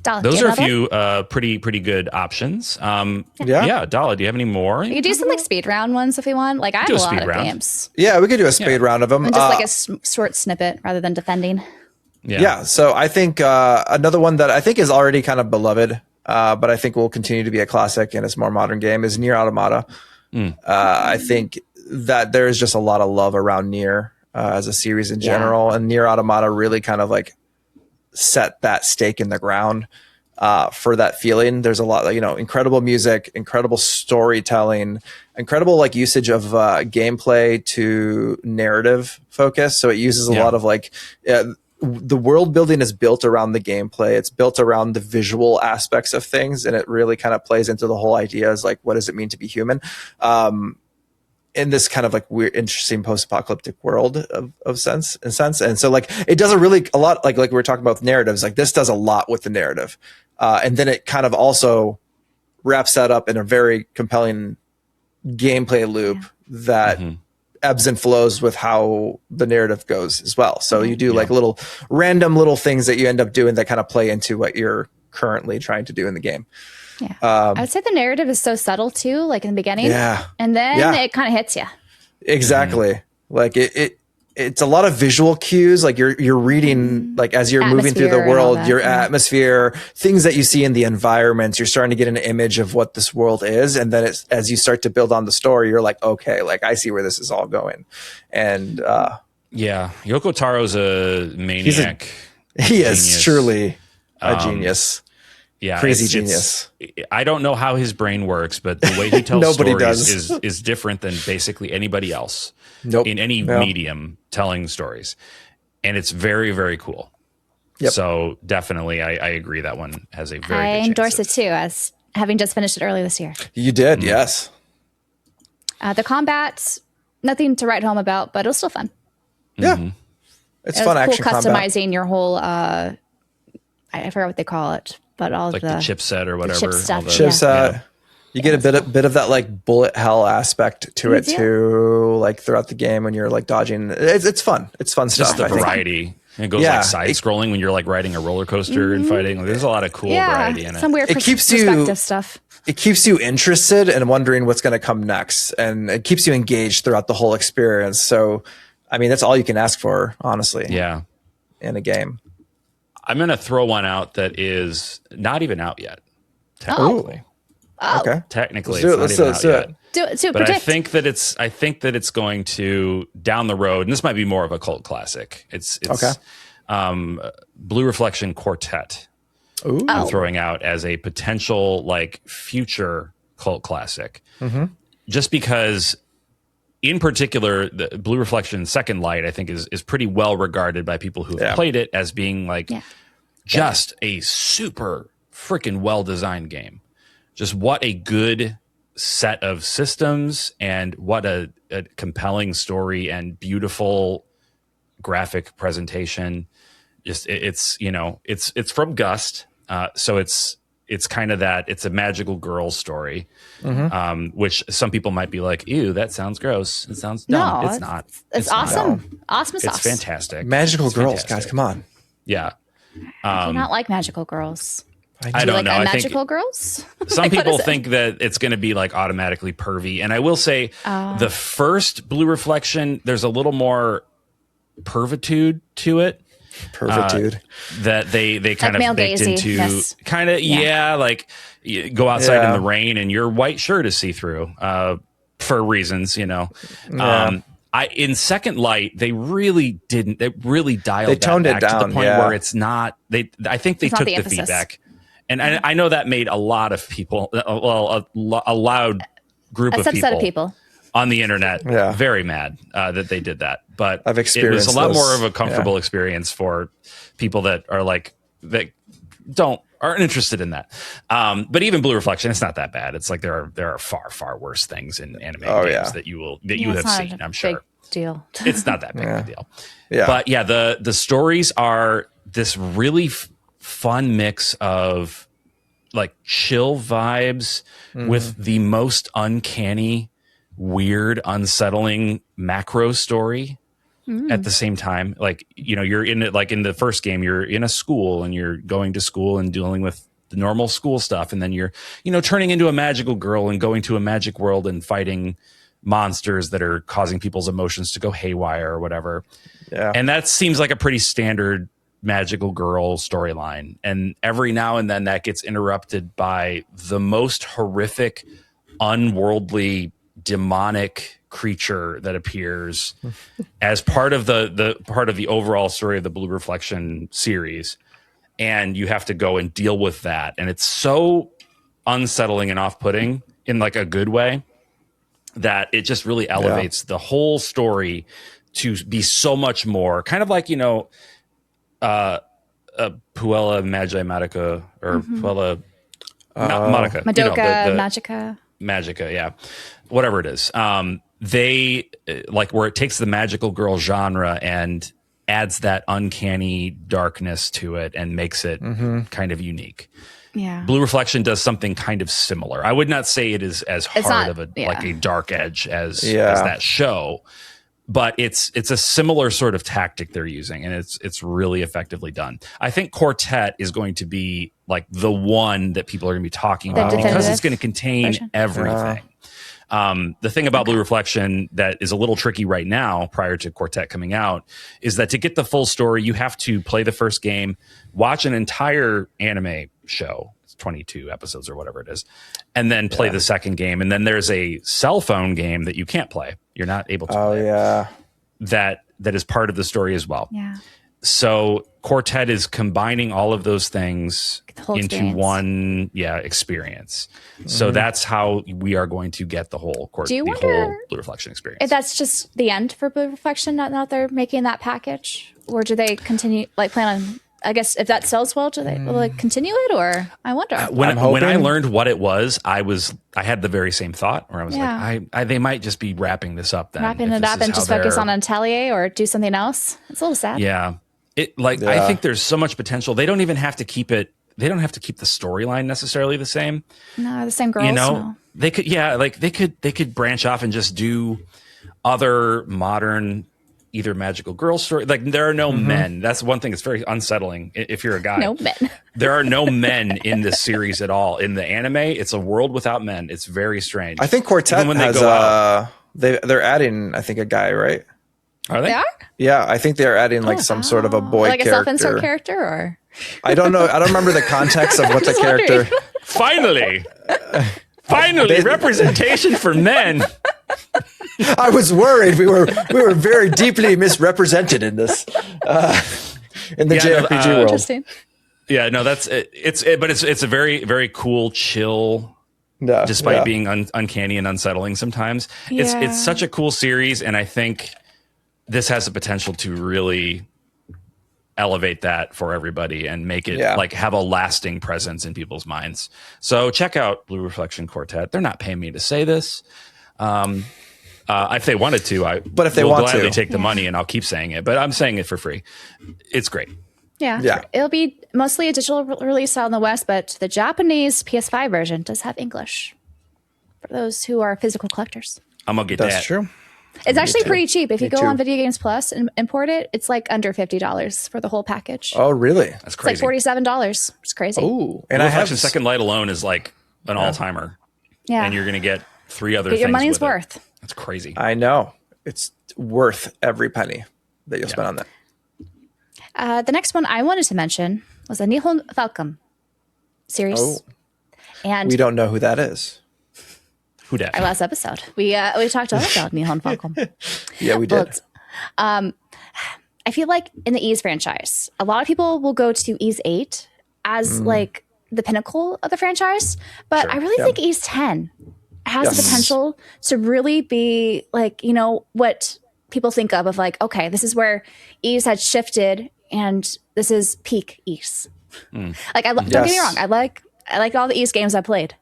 Speaker 2: Dala,
Speaker 1: those are a few pretty good options. Dala, do you have any more?
Speaker 2: You could do some speed round ones if you want. I have a lot of games.
Speaker 3: Yeah, we could do a speed round of them.
Speaker 2: And just a short snippet rather than defending.
Speaker 3: Yeah. So I think another one that I think is already kind of beloved, but I think will continue to be a classic in its more modern game is Nier Automata. I think that there is just a lot of love around Nier as a series in general, and Nier Automata really kind of set that stake in the ground for that feeling. There's a lot, incredible music, incredible storytelling, incredible usage of gameplay to narrative focus. So it uses a lot of the world building is built around the gameplay. It's built around the visual aspects of things, and it really kind of plays into the whole idea is what does it mean to be human? In this kind of weird, interesting post-apocalyptic world of sense. And so it does a really a lot, like we were talking about with narratives, this does a lot with the narrative. And then it kind of also wraps that up in a very compelling gameplay loop that ebbs and flows with how the narrative goes as well. So you do little random little things that you end up doing that kind of play into what you're currently trying to do in the game.
Speaker 2: Yeah. I would say the narrative is so subtle too, in the beginning. Yeah. And then it kind of hits you.
Speaker 3: Exactly. It's a lot of visual cues. You're reading, as you're moving through the world, your atmosphere, things that you see in the environments, you're starting to get an image of what this world is. And then as you start to build on the story, you're okay, I see where this is all going. And
Speaker 1: Yeah, Yoko Taro's a maniac.
Speaker 3: He is truly a genius.
Speaker 1: Yeah,
Speaker 3: crazy genius.
Speaker 1: I don't know how his brain works, but the way he tells stories is different than basically anybody else in any medium telling stories. And it's very, very cool. Yep. So definitely, I agree that one has a very good chance.
Speaker 2: I endorse it too, as having just finished it early this year.
Speaker 3: You did, yes.
Speaker 2: The combat, nothing to write home about, but it was still fun.
Speaker 3: Yeah. Mm-hmm. It's fun
Speaker 2: cool
Speaker 3: action
Speaker 2: customizing
Speaker 3: combat.
Speaker 2: Your whole, I forgot what they call it, but all
Speaker 1: like the chipset or whatever.
Speaker 3: Chipset. You get a bit of that like bullet hell aspect to it too, like throughout the game when you're like dodging. It's fun. It's fun stuff.
Speaker 1: Just the variety. It goes like side scrolling when you're like riding a roller coaster and fighting. Like, there's a lot of cool variety in it.
Speaker 2: Some weird perspective stuff.
Speaker 3: It keeps you interested and wondering what's going to come next, and it keeps you engaged throughout the whole experience. So, I mean, that's all you can ask for, honestly.
Speaker 1: Yeah,
Speaker 3: in a game.
Speaker 1: I'm going to throw one out that is not even out yet.
Speaker 3: Technically. Okay.
Speaker 1: Technically, it's not even out yet.
Speaker 2: Do it.
Speaker 1: But I think that it's going to down the road, and this might be more of a cult classic. It's Blue Reflection Quartet.
Speaker 3: Ooh.
Speaker 1: I'm throwing out as a potential like future cult classic, just because, in particular, the Blue Reflection Second Light I think is pretty well regarded by people who have played it as being like just a super freaking well designed game. Just what a good set of systems and what a compelling story and beautiful graphic presentation. Just it's from Gust, so it's kind of that. It's a magical girl story, which some people might be like, "Ew, that sounds gross." It sounds it's not.
Speaker 2: It's awesome.
Speaker 1: Not.
Speaker 2: Awesome sauce.
Speaker 1: It's fantastic.
Speaker 3: Magical girls, guys, come on.
Speaker 1: Yeah,
Speaker 2: I do not like magical girls.
Speaker 1: I don't know.
Speaker 2: Magical girls?
Speaker 1: Some people think that it's going to be like automatically pervy. And I will say the first Blue Reflection, there's a little more pervitude to it. That they kind of baked into kind of, like you go outside in the rain and your white shirt is see-through for reasons, in Second Light, they really didn't. They really dialed
Speaker 3: toned
Speaker 1: that back
Speaker 3: it down
Speaker 1: to the point where it's not. I think they took the feedback. And I know that made a lot of people, a loud group of people on the internet very mad that they did that. But
Speaker 3: I've experienced
Speaker 1: it was a lot more of a comfortable experience for people that are like, that aren't interested in that. But even Blue Reflection, it's not that bad. It's like there are far worse things in anime games that you have seen, I'm sure.
Speaker 2: Big deal.
Speaker 1: It's not that big of a deal.
Speaker 3: Yeah.
Speaker 1: But the stories are this really fun mix of like chill vibes with the most uncanny, weird, unsettling macro story at the same time. Like, you're in it, like in the first game, you're in a school and you're going to school and dealing with the normal school stuff. And then you're, turning into a magical girl and going to a magic world and fighting monsters that are causing people's emotions to go haywire or whatever.
Speaker 3: Yeah.
Speaker 1: And that seems like a pretty standard magical girl storyline, and every now and then that gets interrupted by the most horrific, unworldly, demonic creature that appears as part of the overall story of the Blue Reflection series, and you have to go and deal with that, and it's so unsettling and off-putting in like a good way that it just really elevates the whole story to be so much more kind of like Puella Magi Magica or Puella Monica.
Speaker 2: Madoka
Speaker 1: Magica, yeah. Whatever it is. They like where it takes the magical girl genre and adds that uncanny darkness to it and makes it kind of unique.
Speaker 2: Yeah.
Speaker 1: Blue Reflection does something kind of similar. I would not say it is as hard of a like a dark edge as that show. But it's a similar sort of tactic they're using, and it's really effectively done. I think Quartet is going to be like the one that people are going to be talking about because it's going to contain everything. The thing about Blue Reflection that is a little tricky right now, prior to Quartet coming out, is that to get the full story, you have to play the first game, watch an entire anime show, 22 episodes or whatever it is, and then play the second game. And then there's a cell phone game that you can't play. You're not able to play.
Speaker 3: Yeah.
Speaker 1: That that is part of the story as well.
Speaker 2: Yeah.
Speaker 1: So Quartet is combining all of those things into one experience. So that's how we are going to get the whole whole Blue Reflection experience.
Speaker 2: If that's just the end for Blue Reflection, not they're making that package, or do they continue plan on? I guess if that sells well, will they continue it, or I wonder.
Speaker 1: When I learned what it was, I had the very same thought where I was like, they might just be wrapping this up then.
Speaker 2: Wrapping it up and just focus on Atelier or do something else. It's a little sad.
Speaker 1: Yeah. I think there's so much potential. They don't even have to keep it. They don't have to keep the storyline necessarily the same.
Speaker 2: No, the same girls. No.
Speaker 1: They could, they could branch off and just do other modern, either magical girl story. Like there are no men. That's one thing that's very unsettling if you're a guy.
Speaker 2: No men.
Speaker 1: There are no men in this series at all. In the anime, it's a world without men. It's very strange.
Speaker 3: I think Quartet has they're adding, I think, a guy, right?
Speaker 1: Are they?
Speaker 2: They are?
Speaker 3: Yeah, I think they're adding some sort of a boy
Speaker 2: like
Speaker 3: character.
Speaker 2: Like a self-insert character, or?
Speaker 3: I don't know. I don't remember the context of what the character...
Speaker 1: Finally, representation for men.
Speaker 3: I was worried. We were very deeply misrepresented in this, in the JRPG world.
Speaker 2: Interesting.
Speaker 1: Yeah, no, that's it. But it's a very, very cool, chill... despite being uncanny and unsettling sometimes. It's such a cool series, and I think this has the potential to really elevate that for everybody and make it have a lasting presence in people's minds. So check out Blue Reflection Quartet. They're not paying me to say this. If they wanted to,
Speaker 3: but if they want
Speaker 1: gladly
Speaker 3: to,
Speaker 1: take the money, and I'll keep saying it. But I'm saying it for free. It's great.
Speaker 2: Yeah. It'll be mostly a digital release out in the West, but the Japanese PS5 version does have English for those who are physical collectors.
Speaker 1: I'm going to get that.
Speaker 3: That's true.
Speaker 2: It's actually pretty cheap. If you go on Video Games Plus and import it, it's like under $50 for the whole package.
Speaker 3: Oh, really?
Speaker 1: That's crazy.
Speaker 2: It's like $47. It's crazy.
Speaker 3: Oh,
Speaker 1: and I have Second Light alone is like an all-timer.
Speaker 2: Yeah.
Speaker 1: And you're going to get 3 other things.
Speaker 2: Your money's worth.
Speaker 1: That's crazy.
Speaker 3: I know. It's worth every penny that you'll spend on that.
Speaker 2: The next one I wanted to mention was a Nihon Falcon series. Oh. And
Speaker 3: we don't know who that is.
Speaker 1: Who dat?
Speaker 2: Our last episode. We talked about Nihon Falcon.
Speaker 3: Yeah, we did.
Speaker 2: But, I feel like in the Ys franchise, a lot of people will go to Ys 8 as like the pinnacle of the franchise. But I really think Ys 10 has the potential to really be like, what people think of like, okay, this is where Ys had shifted and this is peak Ys. Like, don't get me wrong. I like all the Ys games I played,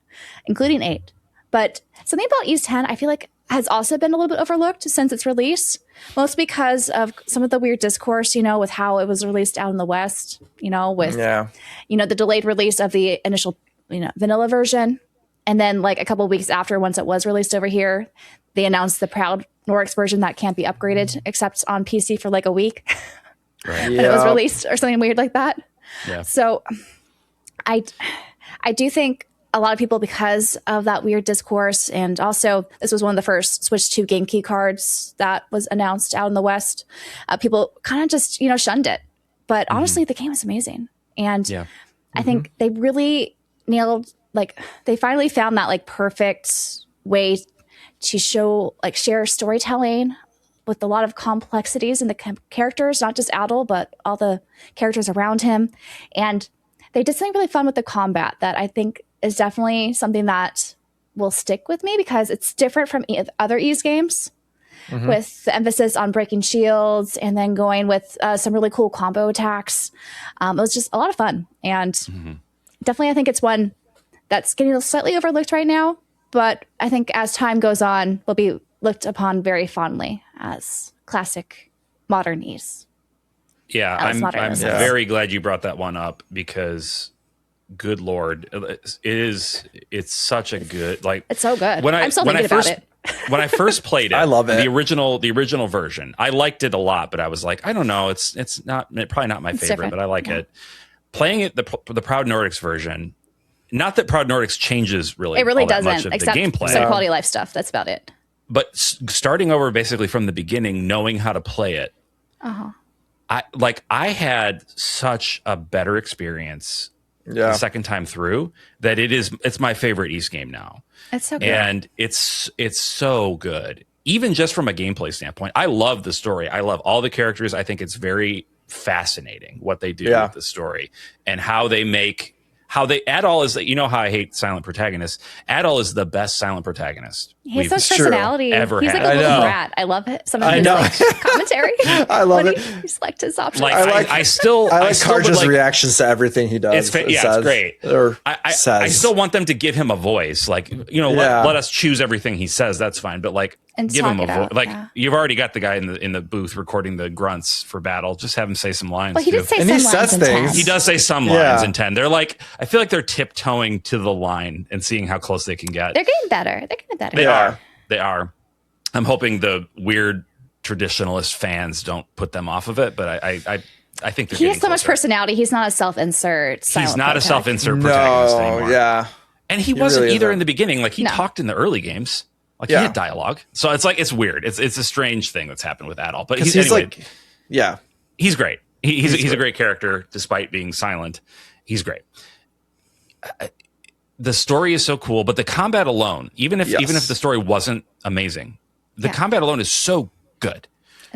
Speaker 2: including 8. But something about Ys 10, I feel like, has also been a little bit overlooked since its release, mostly because of some of the weird discourse, with how it was released out in the West, with, the delayed release of the initial, vanilla version. And then like a couple of weeks after, once it was released over here, they announced the Proud Nordics version that can't be upgraded except on PC for like a week. Right. And it was released or something weird like that. Yeah. So I do think a lot of people, because of that weird discourse, and also this was one of the first Switch 2 game key cards that was announced out in the West, people kind of just, shunned it. But honestly, the game is amazing. And I think they really nailed, they finally found that perfect way to show, share storytelling with a lot of complexities in the characters, not just Adol, but all the characters around him. And they did something really fun with the combat that I think is definitely something that will stick with me because it's different from other Ys games with the emphasis on breaking shields and then going with some really cool combo attacks. It was just a lot of fun. And definitely I think it's one that's getting slightly overlooked right now. But I think as time goes on, will be looked upon very fondly as classic modern Ys.
Speaker 1: Yeah, I'm very glad you brought that one up because... Good Lord, it's such a good
Speaker 2: it's so good. I'm still thinking about it.
Speaker 1: When I first played it,
Speaker 3: I love it.
Speaker 1: The original version. I liked it a lot, but I was like, I don't know, it's probably not my favorite, different. But I like it. Playing it the Proud Nordics version. Not that Proud Nordics changes really. It really doesn't, much of
Speaker 2: except
Speaker 1: the gameplay.
Speaker 2: Some quality of life stuff. That's about it.
Speaker 1: But starting over basically from the beginning, knowing how to play it, I had such a better experience. The second time through that it's my favorite Ys game now.
Speaker 2: It's so good.
Speaker 1: And it's so good. even just from a gameplay standpoint, I love the story. I love all the characters. I think it's very fascinating what they do with the story and how they Adol is, you know how I hate silent protagonists. Adol is the best silent protagonist.
Speaker 2: He has such personality. He's like a little brat. I love it. Some of his commentary.
Speaker 3: I love it.
Speaker 2: He selects options.
Speaker 1: Like, I like
Speaker 3: Karja's reactions to everything he does.
Speaker 1: It's great. I still want them to give him a voice. Like, let us choose everything he says. That's fine. But like, give him a voice. Like, you've already got the guy in the booth recording the grunts for battle. Just have him say some lines.
Speaker 2: Well, he did say some lines in 10.
Speaker 1: He does say some lines in 10. They're like, I feel like they're tiptoeing to the line and seeing how close they can get.
Speaker 2: They're getting better.
Speaker 1: They are. I'm hoping the weird traditionalist fans don't put them off of it, but I think
Speaker 2: he has so much personality. He's not a self-insert.
Speaker 1: He's not a self-insert protagonist anymore.
Speaker 3: Yeah,
Speaker 1: and he wasn't really either in the beginning. Like he talked in the early games. Like he had dialogue. So it's like it's weird. It's a strange thing that's happened with Adol. But he's anyway, he's great. He's a great character despite being silent. He's great. The story is so cool, but the combat alone, even if the story wasn't amazing, the combat alone is so good.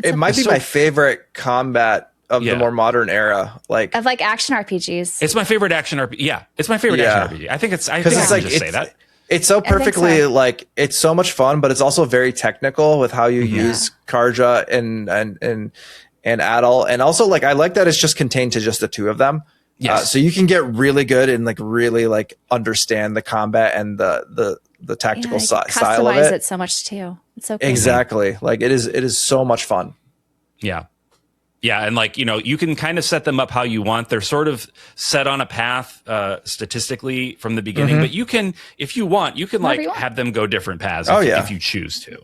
Speaker 3: It might be my favorite combat of the more modern era, like
Speaker 2: action RPGs.
Speaker 1: It's my favorite action RPG. Yeah, it's my favorite action RPG. I think I can just say that.
Speaker 3: It's so perfectly like it's so much fun, but it's also very technical with how you use Karja and Adol, and also like I like that it's just contained to just the two of them. Yes. So you can get really good and like really like understand the combat and the tactical style of it.
Speaker 2: Customize it so much too. It's so cool.
Speaker 3: Exactly. Like it is so much fun.
Speaker 1: Yeah. Yeah, and like, you can kind of set them up how you want. They're sort of set on a path statistically from the beginning, but you can, if you want, have them go different paths if you choose to.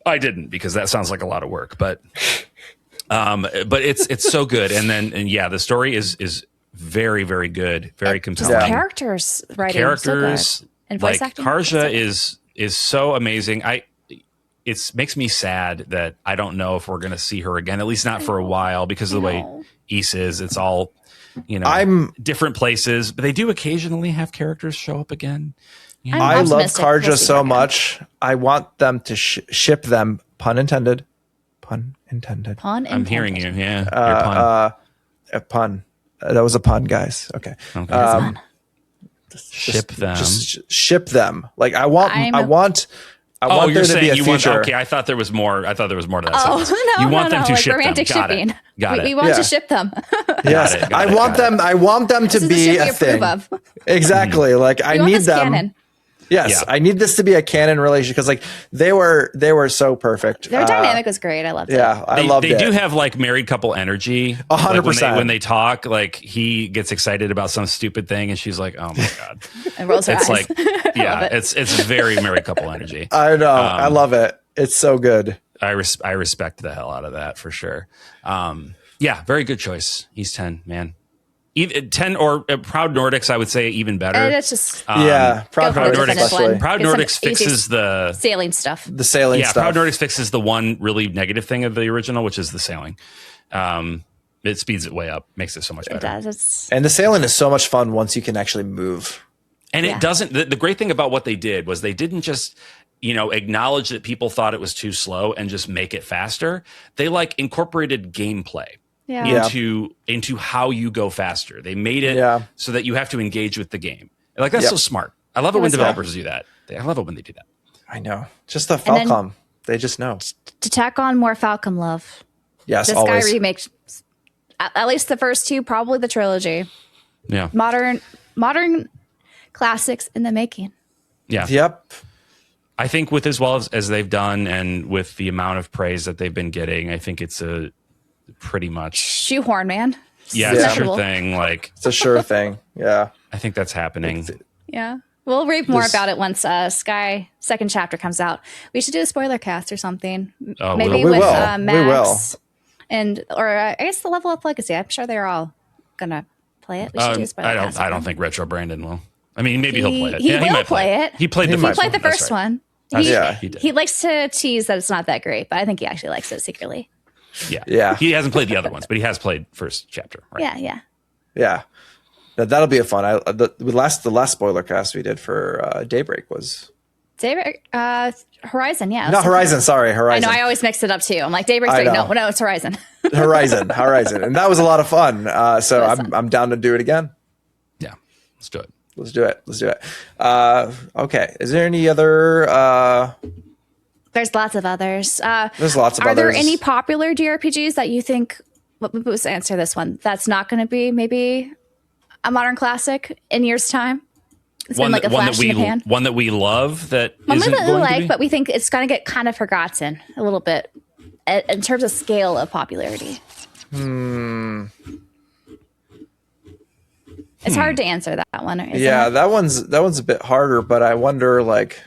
Speaker 1: I didn't because that sounds like a lot of work, but it's so good. And the story is very, very good, very compelling.
Speaker 2: Just characters writing so good. And voice acting.
Speaker 1: Karja is so amazing. It makes me sad that I don't know if we're going to see her again, at least not for a while, because of the way Ys is. It's all, different places, but they do occasionally have characters show up again.
Speaker 3: I love Karja so much. I want them to ship them. Pun intended. Pun intended.
Speaker 1: I'm hearing you. Yeah.
Speaker 3: A pun. That was a pun, guys. Okay.
Speaker 1: Ship them.
Speaker 3: Just ship them. Like I want there to be a future.
Speaker 1: Okay, I thought there was more. I thought there was more to that. Oh sentence. You want them to ship
Speaker 2: romantic
Speaker 1: them.
Speaker 2: Shipping.
Speaker 1: Got it.
Speaker 2: We want to ship them.
Speaker 3: Yes, I want them to be a thing. Exactly. Like I need them. Canon. Yes, I need this to be a canon relation because like they were so perfect.
Speaker 2: Their dynamic was great. I loved it.
Speaker 3: Yeah, I loved it.
Speaker 1: They do have like married couple energy.
Speaker 3: 100%.
Speaker 1: When they talk, like he gets excited about some stupid thing, and she's like, "Oh my god!"
Speaker 2: And rolls her eyes.
Speaker 1: Like, it's very married couple energy.
Speaker 3: I know. I love it. It's so good.
Speaker 1: I respect the hell out of that for sure. Very good choice. He's 10, man. 10 or Proud Nordics, I would say even better.
Speaker 2: That's just
Speaker 3: Proud Nordics.
Speaker 1: Proud Nordics fixes the
Speaker 2: sailing stuff.
Speaker 3: The sailing stuff.
Speaker 1: Proud Nordics fixes the one really negative thing of the original, which is the sailing. It speeds it way up, makes it so much better.
Speaker 2: It does.
Speaker 3: And the sailing is so much fun once you can actually move.
Speaker 1: And it doesn't. The great thing about what they did was they didn't just acknowledge that people thought it was too slow and just make it faster. They like incorporated gameplay. Into how you go faster. They made it so that you have to engage with the game. Like that's so smart. I love it when developers do that. I love it when they do that.
Speaker 3: I know. Just the Falcom. They just know.
Speaker 2: To tack on more Falcom love.
Speaker 3: Yes,
Speaker 2: this
Speaker 3: always.
Speaker 2: guy remakes at least the first two, probably the trilogy.
Speaker 1: Yeah.
Speaker 2: Modern classics in the making.
Speaker 1: Yeah.
Speaker 3: Yep.
Speaker 1: I think with as well as they've done and with the amount of praise that they've been getting, I think it's a pretty much
Speaker 2: shoehorn, man.
Speaker 1: Yeah, it's a sure thing. Like
Speaker 3: it's a sure thing. Yeah,
Speaker 1: I think that's happening.
Speaker 2: Yeah, we'll rave more about it once Sky second chapter comes out. We should do a spoiler cast or something.
Speaker 1: Oh,
Speaker 2: maybe with Max or I guess the Level Up Legacy. I'm sure they're all gonna play it. We should do a spoiler cast.
Speaker 1: I don't think Retro Brandon will. I mean, maybe he'll play it.
Speaker 2: He might play it.
Speaker 1: He played the
Speaker 2: first one.
Speaker 1: He did.
Speaker 2: He likes to tease that it's not that great, but I think he actually likes it secretly.
Speaker 1: Yeah. He hasn't played the other ones, but he has played first chapter. Right?
Speaker 3: Yeah. That'll be a fun. The last spoiler cast we did for Daybreak was
Speaker 2: Horizon, yeah.
Speaker 3: Not Horizon, sorry, Horizon.
Speaker 2: I know, I always mix it up too. I'm like, Daybreak 3. No, it's Horizon.
Speaker 3: Horizon. And that was a lot of fun. So I'm down to do it again.
Speaker 1: Yeah, let's do it.
Speaker 3: Let's do it. Okay. Is there any other...
Speaker 2: There's lots of others.
Speaker 3: There's lots of others.
Speaker 2: Are there any popular JRPGs that you think... Let's answer this one. That's not going to be maybe a modern classic in years' time? It's been like a flash in the pan.
Speaker 1: One that we love that
Speaker 2: one
Speaker 1: isn't
Speaker 2: that we
Speaker 1: going to be?
Speaker 2: but we think it's going to get kind of forgotten a little bit in terms of scale of popularity. It's hard to answer that one.
Speaker 3: That one's a bit harder, but I wonder, like...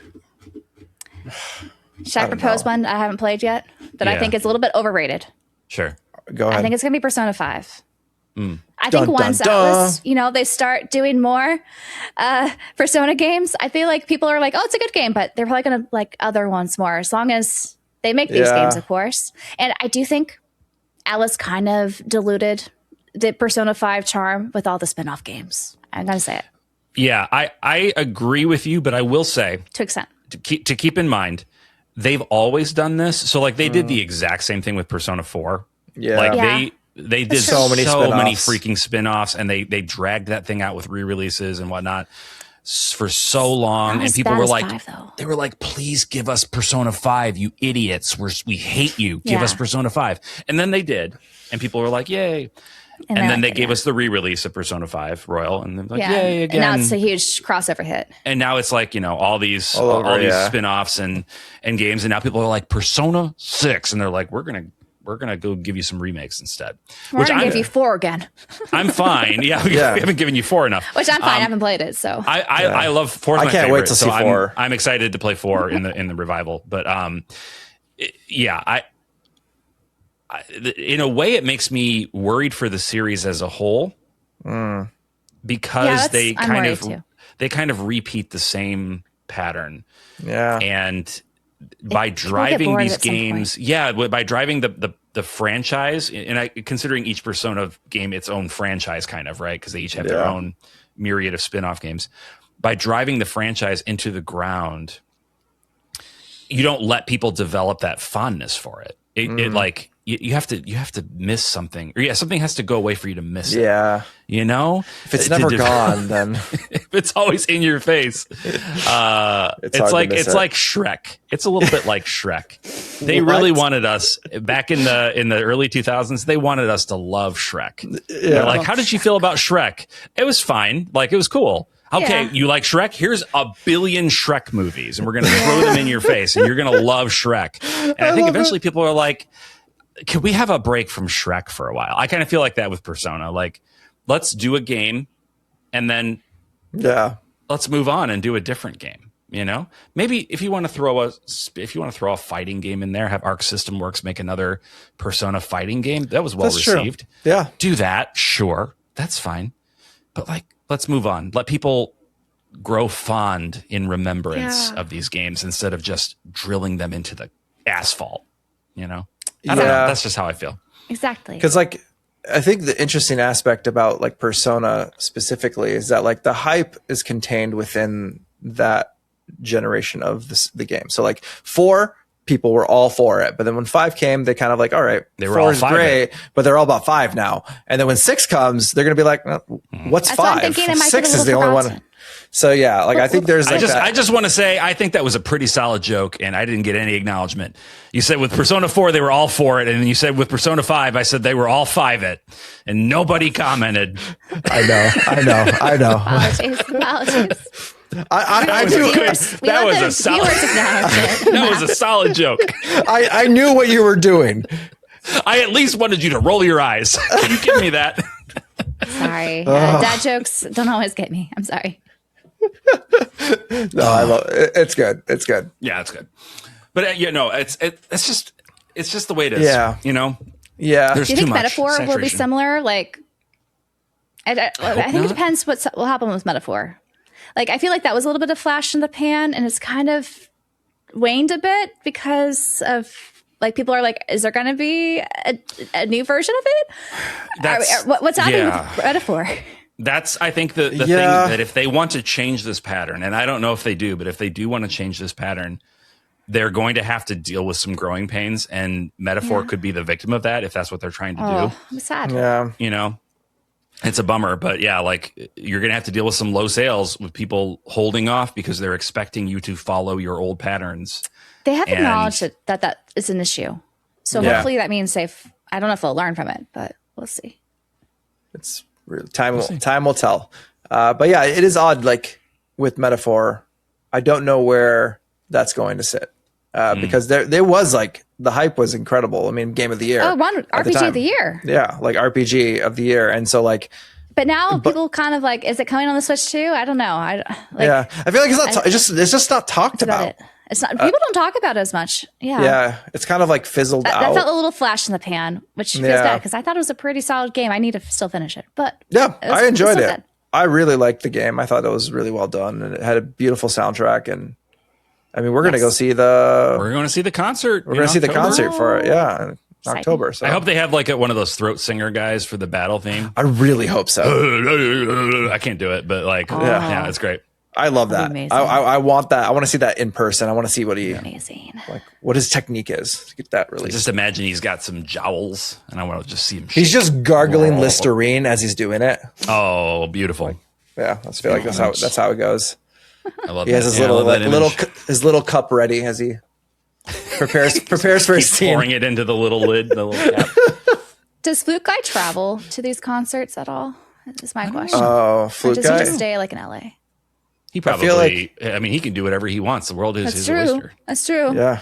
Speaker 2: Should I propose one I haven't played yet that I think is a little bit overrated?
Speaker 1: Sure.
Speaker 3: Go ahead.
Speaker 2: I think it's going to be Persona 5. I think once Atlas, they start doing more Persona games, I feel like people are like, oh, it's a good game, but they're probably going to like other ones more as long as they make these games, of course. And I do think Atlas kind of diluted the Persona 5 charm with all the spin-off games. I'm going to say it.
Speaker 1: Yeah, I agree with you, but I will say
Speaker 2: to extent
Speaker 1: to keep in mind, they've always done this. So like they did the exact same thing with Persona 4.
Speaker 3: Yeah.
Speaker 1: Like they did so many freaking spin-offs, and they dragged that thing out with re-releases and whatnot for so long. And people were like, they were like, please give us Persona 5, you idiots. We hate you. Give us Persona 5. And then they did. And people were like, yay. And then they gave us the re-release of Persona 5 Royal, and they're like, yay again.
Speaker 2: And now it's a huge crossover hit.
Speaker 1: And now it's like, all these spin-offs and games, and now people are like, Persona 6, and they're like, we're gonna go give you some remakes instead.
Speaker 2: We're gonna give you 4 again.
Speaker 1: I'm fine. We haven't given you 4 enough.
Speaker 2: Which I'm fine. I haven't played it, so
Speaker 1: I love 4.
Speaker 3: I can't wait to see 4.
Speaker 1: I'm excited to play 4 in the revival. But in a way, it makes me worried for the series as a whole because they kind of repeat the same pattern.
Speaker 3: Yeah,
Speaker 1: and by driving these games, by driving the franchise, and considering each Persona game its own franchise, kind of, right? Because they each have their own myriad of spin-off games. By driving the franchise into the ground, you don't let people develop that fondness for it. It like you have to miss something, or something has to go away for you to miss it. If
Speaker 3: it's never gone, then
Speaker 1: if it's always in your face. It's like Shrek. It's a little bit like Shrek. They really wanted us back in the early 2000s. They wanted us to love Shrek. They're like, how did you feel about Shrek? It was fine. Like, it was cool. Okay, you like Shrek? Here's a billion Shrek movies, and we're going to throw them in your face, and you're going to love Shrek. And I think eventually people are like, can we have a break from Shrek for a while? I kind of feel like that with Persona. Like, let's do a game, and then let's move on and do a different game. Maybe if you want to throw a fighting game in there, have Arc System Works make another Persona fighting game. That was well received.
Speaker 3: True. Yeah,
Speaker 1: do that. Sure, that's fine. But like, let's move on. Let people grow fond in remembrance of these games instead of just drilling them into the asphalt. I don't know. That's just how I feel.
Speaker 2: Exactly.
Speaker 3: Because like, I think the interesting aspect about like Persona specifically is that like the hype is contained within that generation of the game. So like 4, people were all for it, but then when 5 came, they kind of like, all right,
Speaker 1: they were all
Speaker 3: great, but they're all about 5 now. And then when 6 comes, they're gonna be like, what's 5? 6 is the only one. So yeah, like I think there's like
Speaker 1: I just want to say I think that was a pretty solid joke, and I didn't get any acknowledgement. You said with Persona 4 they were all for it, and then you said with Persona 5 I said they were all 5 it, and nobody commented.
Speaker 3: I know.
Speaker 2: Apologies.
Speaker 3: I knew
Speaker 1: that was a solid joke.
Speaker 3: I knew what you were doing.
Speaker 1: I at least wanted you to roll your eyes. Can you give me that?
Speaker 2: Sorry. Dad jokes don't always get me. I'm sorry.
Speaker 3: No, I love it. It's good.
Speaker 1: Yeah, it's good. But it's just the way it is.
Speaker 3: Yeah. Yeah.
Speaker 1: There's
Speaker 2: Do you think Metaphor will be similar? Like, I think it depends what will happen with Metaphor. Like, I feel like that was a little bit of flash in the pan, and it's kind of waned a bit because of like people are like, is there going to be a new version of it? What's happening with Metaphor?
Speaker 1: That's, I think, the thing that if they want to change this pattern, and I don't know if they do, but if they do want to change this pattern, they're going to have to deal with some growing pains, and Metaphor could be the victim of that if that's what they're trying to do.
Speaker 2: I'm sad.
Speaker 3: Yeah.
Speaker 1: You know, it's a bummer, but yeah, like you're going to have to deal with some low sales with people holding off because they're expecting you to follow your old patterns.
Speaker 2: They have acknowledged that is an issue. So hopefully that means I don't know if they'll learn from it, but we'll see.
Speaker 3: It's really, time will tell. But yeah, it is odd. Like with Metaphor, I don't know where that's going to sit because there was like the hype was incredible. I mean, Game of the Year.
Speaker 2: Oh, one RPG of the Year.
Speaker 3: Yeah, like RPG of the Year, and so like.
Speaker 2: But now people kind of like, is it coming on the Switch too? I don't know. I
Speaker 3: feel like it's not. It's just not talked about.
Speaker 2: It's not. People don't talk about it as much.
Speaker 3: Yeah, it's kind of like fizzled out.
Speaker 2: That felt a little flash in the pan, which feels bad because I thought it was a pretty solid game. I need to still finish it, but
Speaker 3: I enjoyed it. I really liked the game. I thought it was really well done, and it had a beautiful soundtrack. And I mean, we're going to go see
Speaker 1: We're going to see the concert.
Speaker 3: We're going to see the concert for in October. So
Speaker 1: I hope they have like one of those throat singer guys for the battle theme.
Speaker 3: I really hope so.
Speaker 1: I can't do it, but like, yeah, it's great.
Speaker 3: I love that. I want that. I want to see that in person. I want to see what what his technique is to get that released.
Speaker 1: Just imagine he's got some jowls, and I want to just see him.
Speaker 3: He's just gargling Listerine as he's doing it.
Speaker 1: Oh, beautiful!
Speaker 3: I feel like that's how it goes.
Speaker 1: I love.
Speaker 3: He has his little cup ready as he prepares for his scene.
Speaker 1: Pouring it into the little lid, the little cap.
Speaker 2: Does Flute Guy travel to these concerts at all? Is my question.
Speaker 3: Oh, Flute Guy.
Speaker 2: Does he just stay like in LA?
Speaker 1: He probably. I mean, he can do whatever he wants. The world is his oyster.
Speaker 2: That's true.
Speaker 3: Yeah.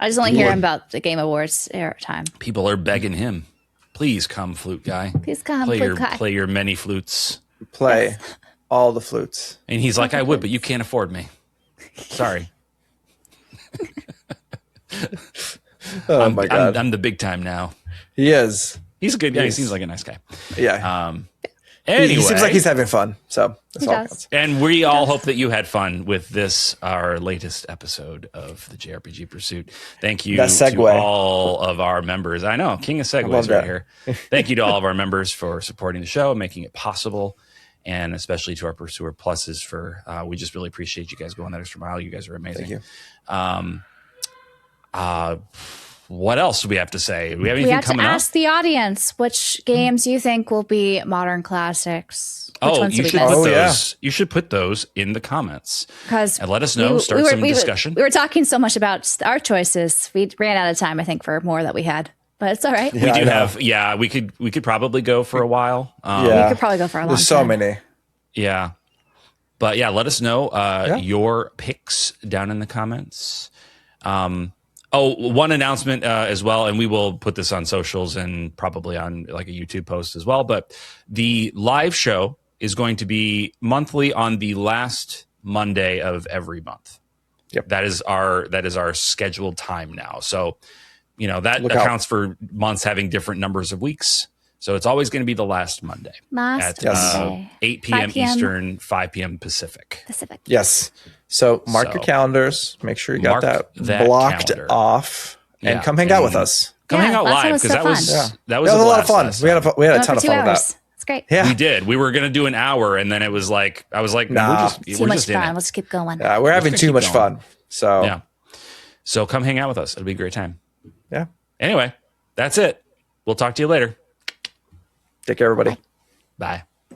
Speaker 2: I just only hear him about the Game Awards time.
Speaker 1: People are begging him, please come, Flute Guy.
Speaker 2: Please come, Flute Guy.
Speaker 1: Play your many flutes.
Speaker 3: Play all the flutes.
Speaker 1: And he's like, I would, but you can't afford me. Sorry.
Speaker 3: Oh my God.
Speaker 1: I'm the big time now.
Speaker 3: He is.
Speaker 1: He's a good guy. He seems like a nice guy.
Speaker 3: Yeah.
Speaker 1: Anyway,
Speaker 3: he seems like he's having fun. So that's all counts.
Speaker 1: And we all hope that you had fun with this, our latest episode of the JRPG Pursuit. Thank you to all of our members. I know, king of segues right here. Thank you to all of our members for supporting the show, making it possible, and especially to our Pursuer Pluses for, we just really appreciate you guys going that extra mile. You guys are amazing.
Speaker 3: Thank
Speaker 1: you. What else do we have to say? Do we have anything coming up?
Speaker 2: We have to ask the audience which games you think will be modern classics.
Speaker 1: You should put those in the comments and let us know. Start some discussion.
Speaker 2: We were talking so much about our choices. We ran out of time, I think, for more that we had, but it's all right.
Speaker 1: We do have. Yeah, we could probably go for a while.
Speaker 2: We could probably go for a long time.
Speaker 3: There's so many.
Speaker 1: Yeah, but yeah, let us know your picks down in the comments. One announcement as well, and we will put this on socials and probably on like a YouTube post as well. But the live show is going to be monthly on the last Monday of every month.
Speaker 3: Yep.
Speaker 1: That is our scheduled time now. So, that accounts for months having different numbers of weeks. So it's always going to be the last Monday at 8 p.m. Eastern, 5 p.m. Pacific.
Speaker 3: Yes. So mark your calendars. Make sure you got that blocked off, and come hang out with us.
Speaker 1: Come hang out live because that was a
Speaker 3: lot of fun. We had a ton of fun with that.
Speaker 2: It's great.
Speaker 3: Yeah,
Speaker 1: we did. We were gonna do an hour, and then it was like I was like,
Speaker 2: no, too much fun. Let's keep going.
Speaker 3: Yeah, we're having too much fun. So
Speaker 1: so come hang out with us. It'll be a great time.
Speaker 3: Yeah.
Speaker 1: Anyway, that's it. We'll talk to you later.
Speaker 3: Take care, everybody.
Speaker 1: Bye.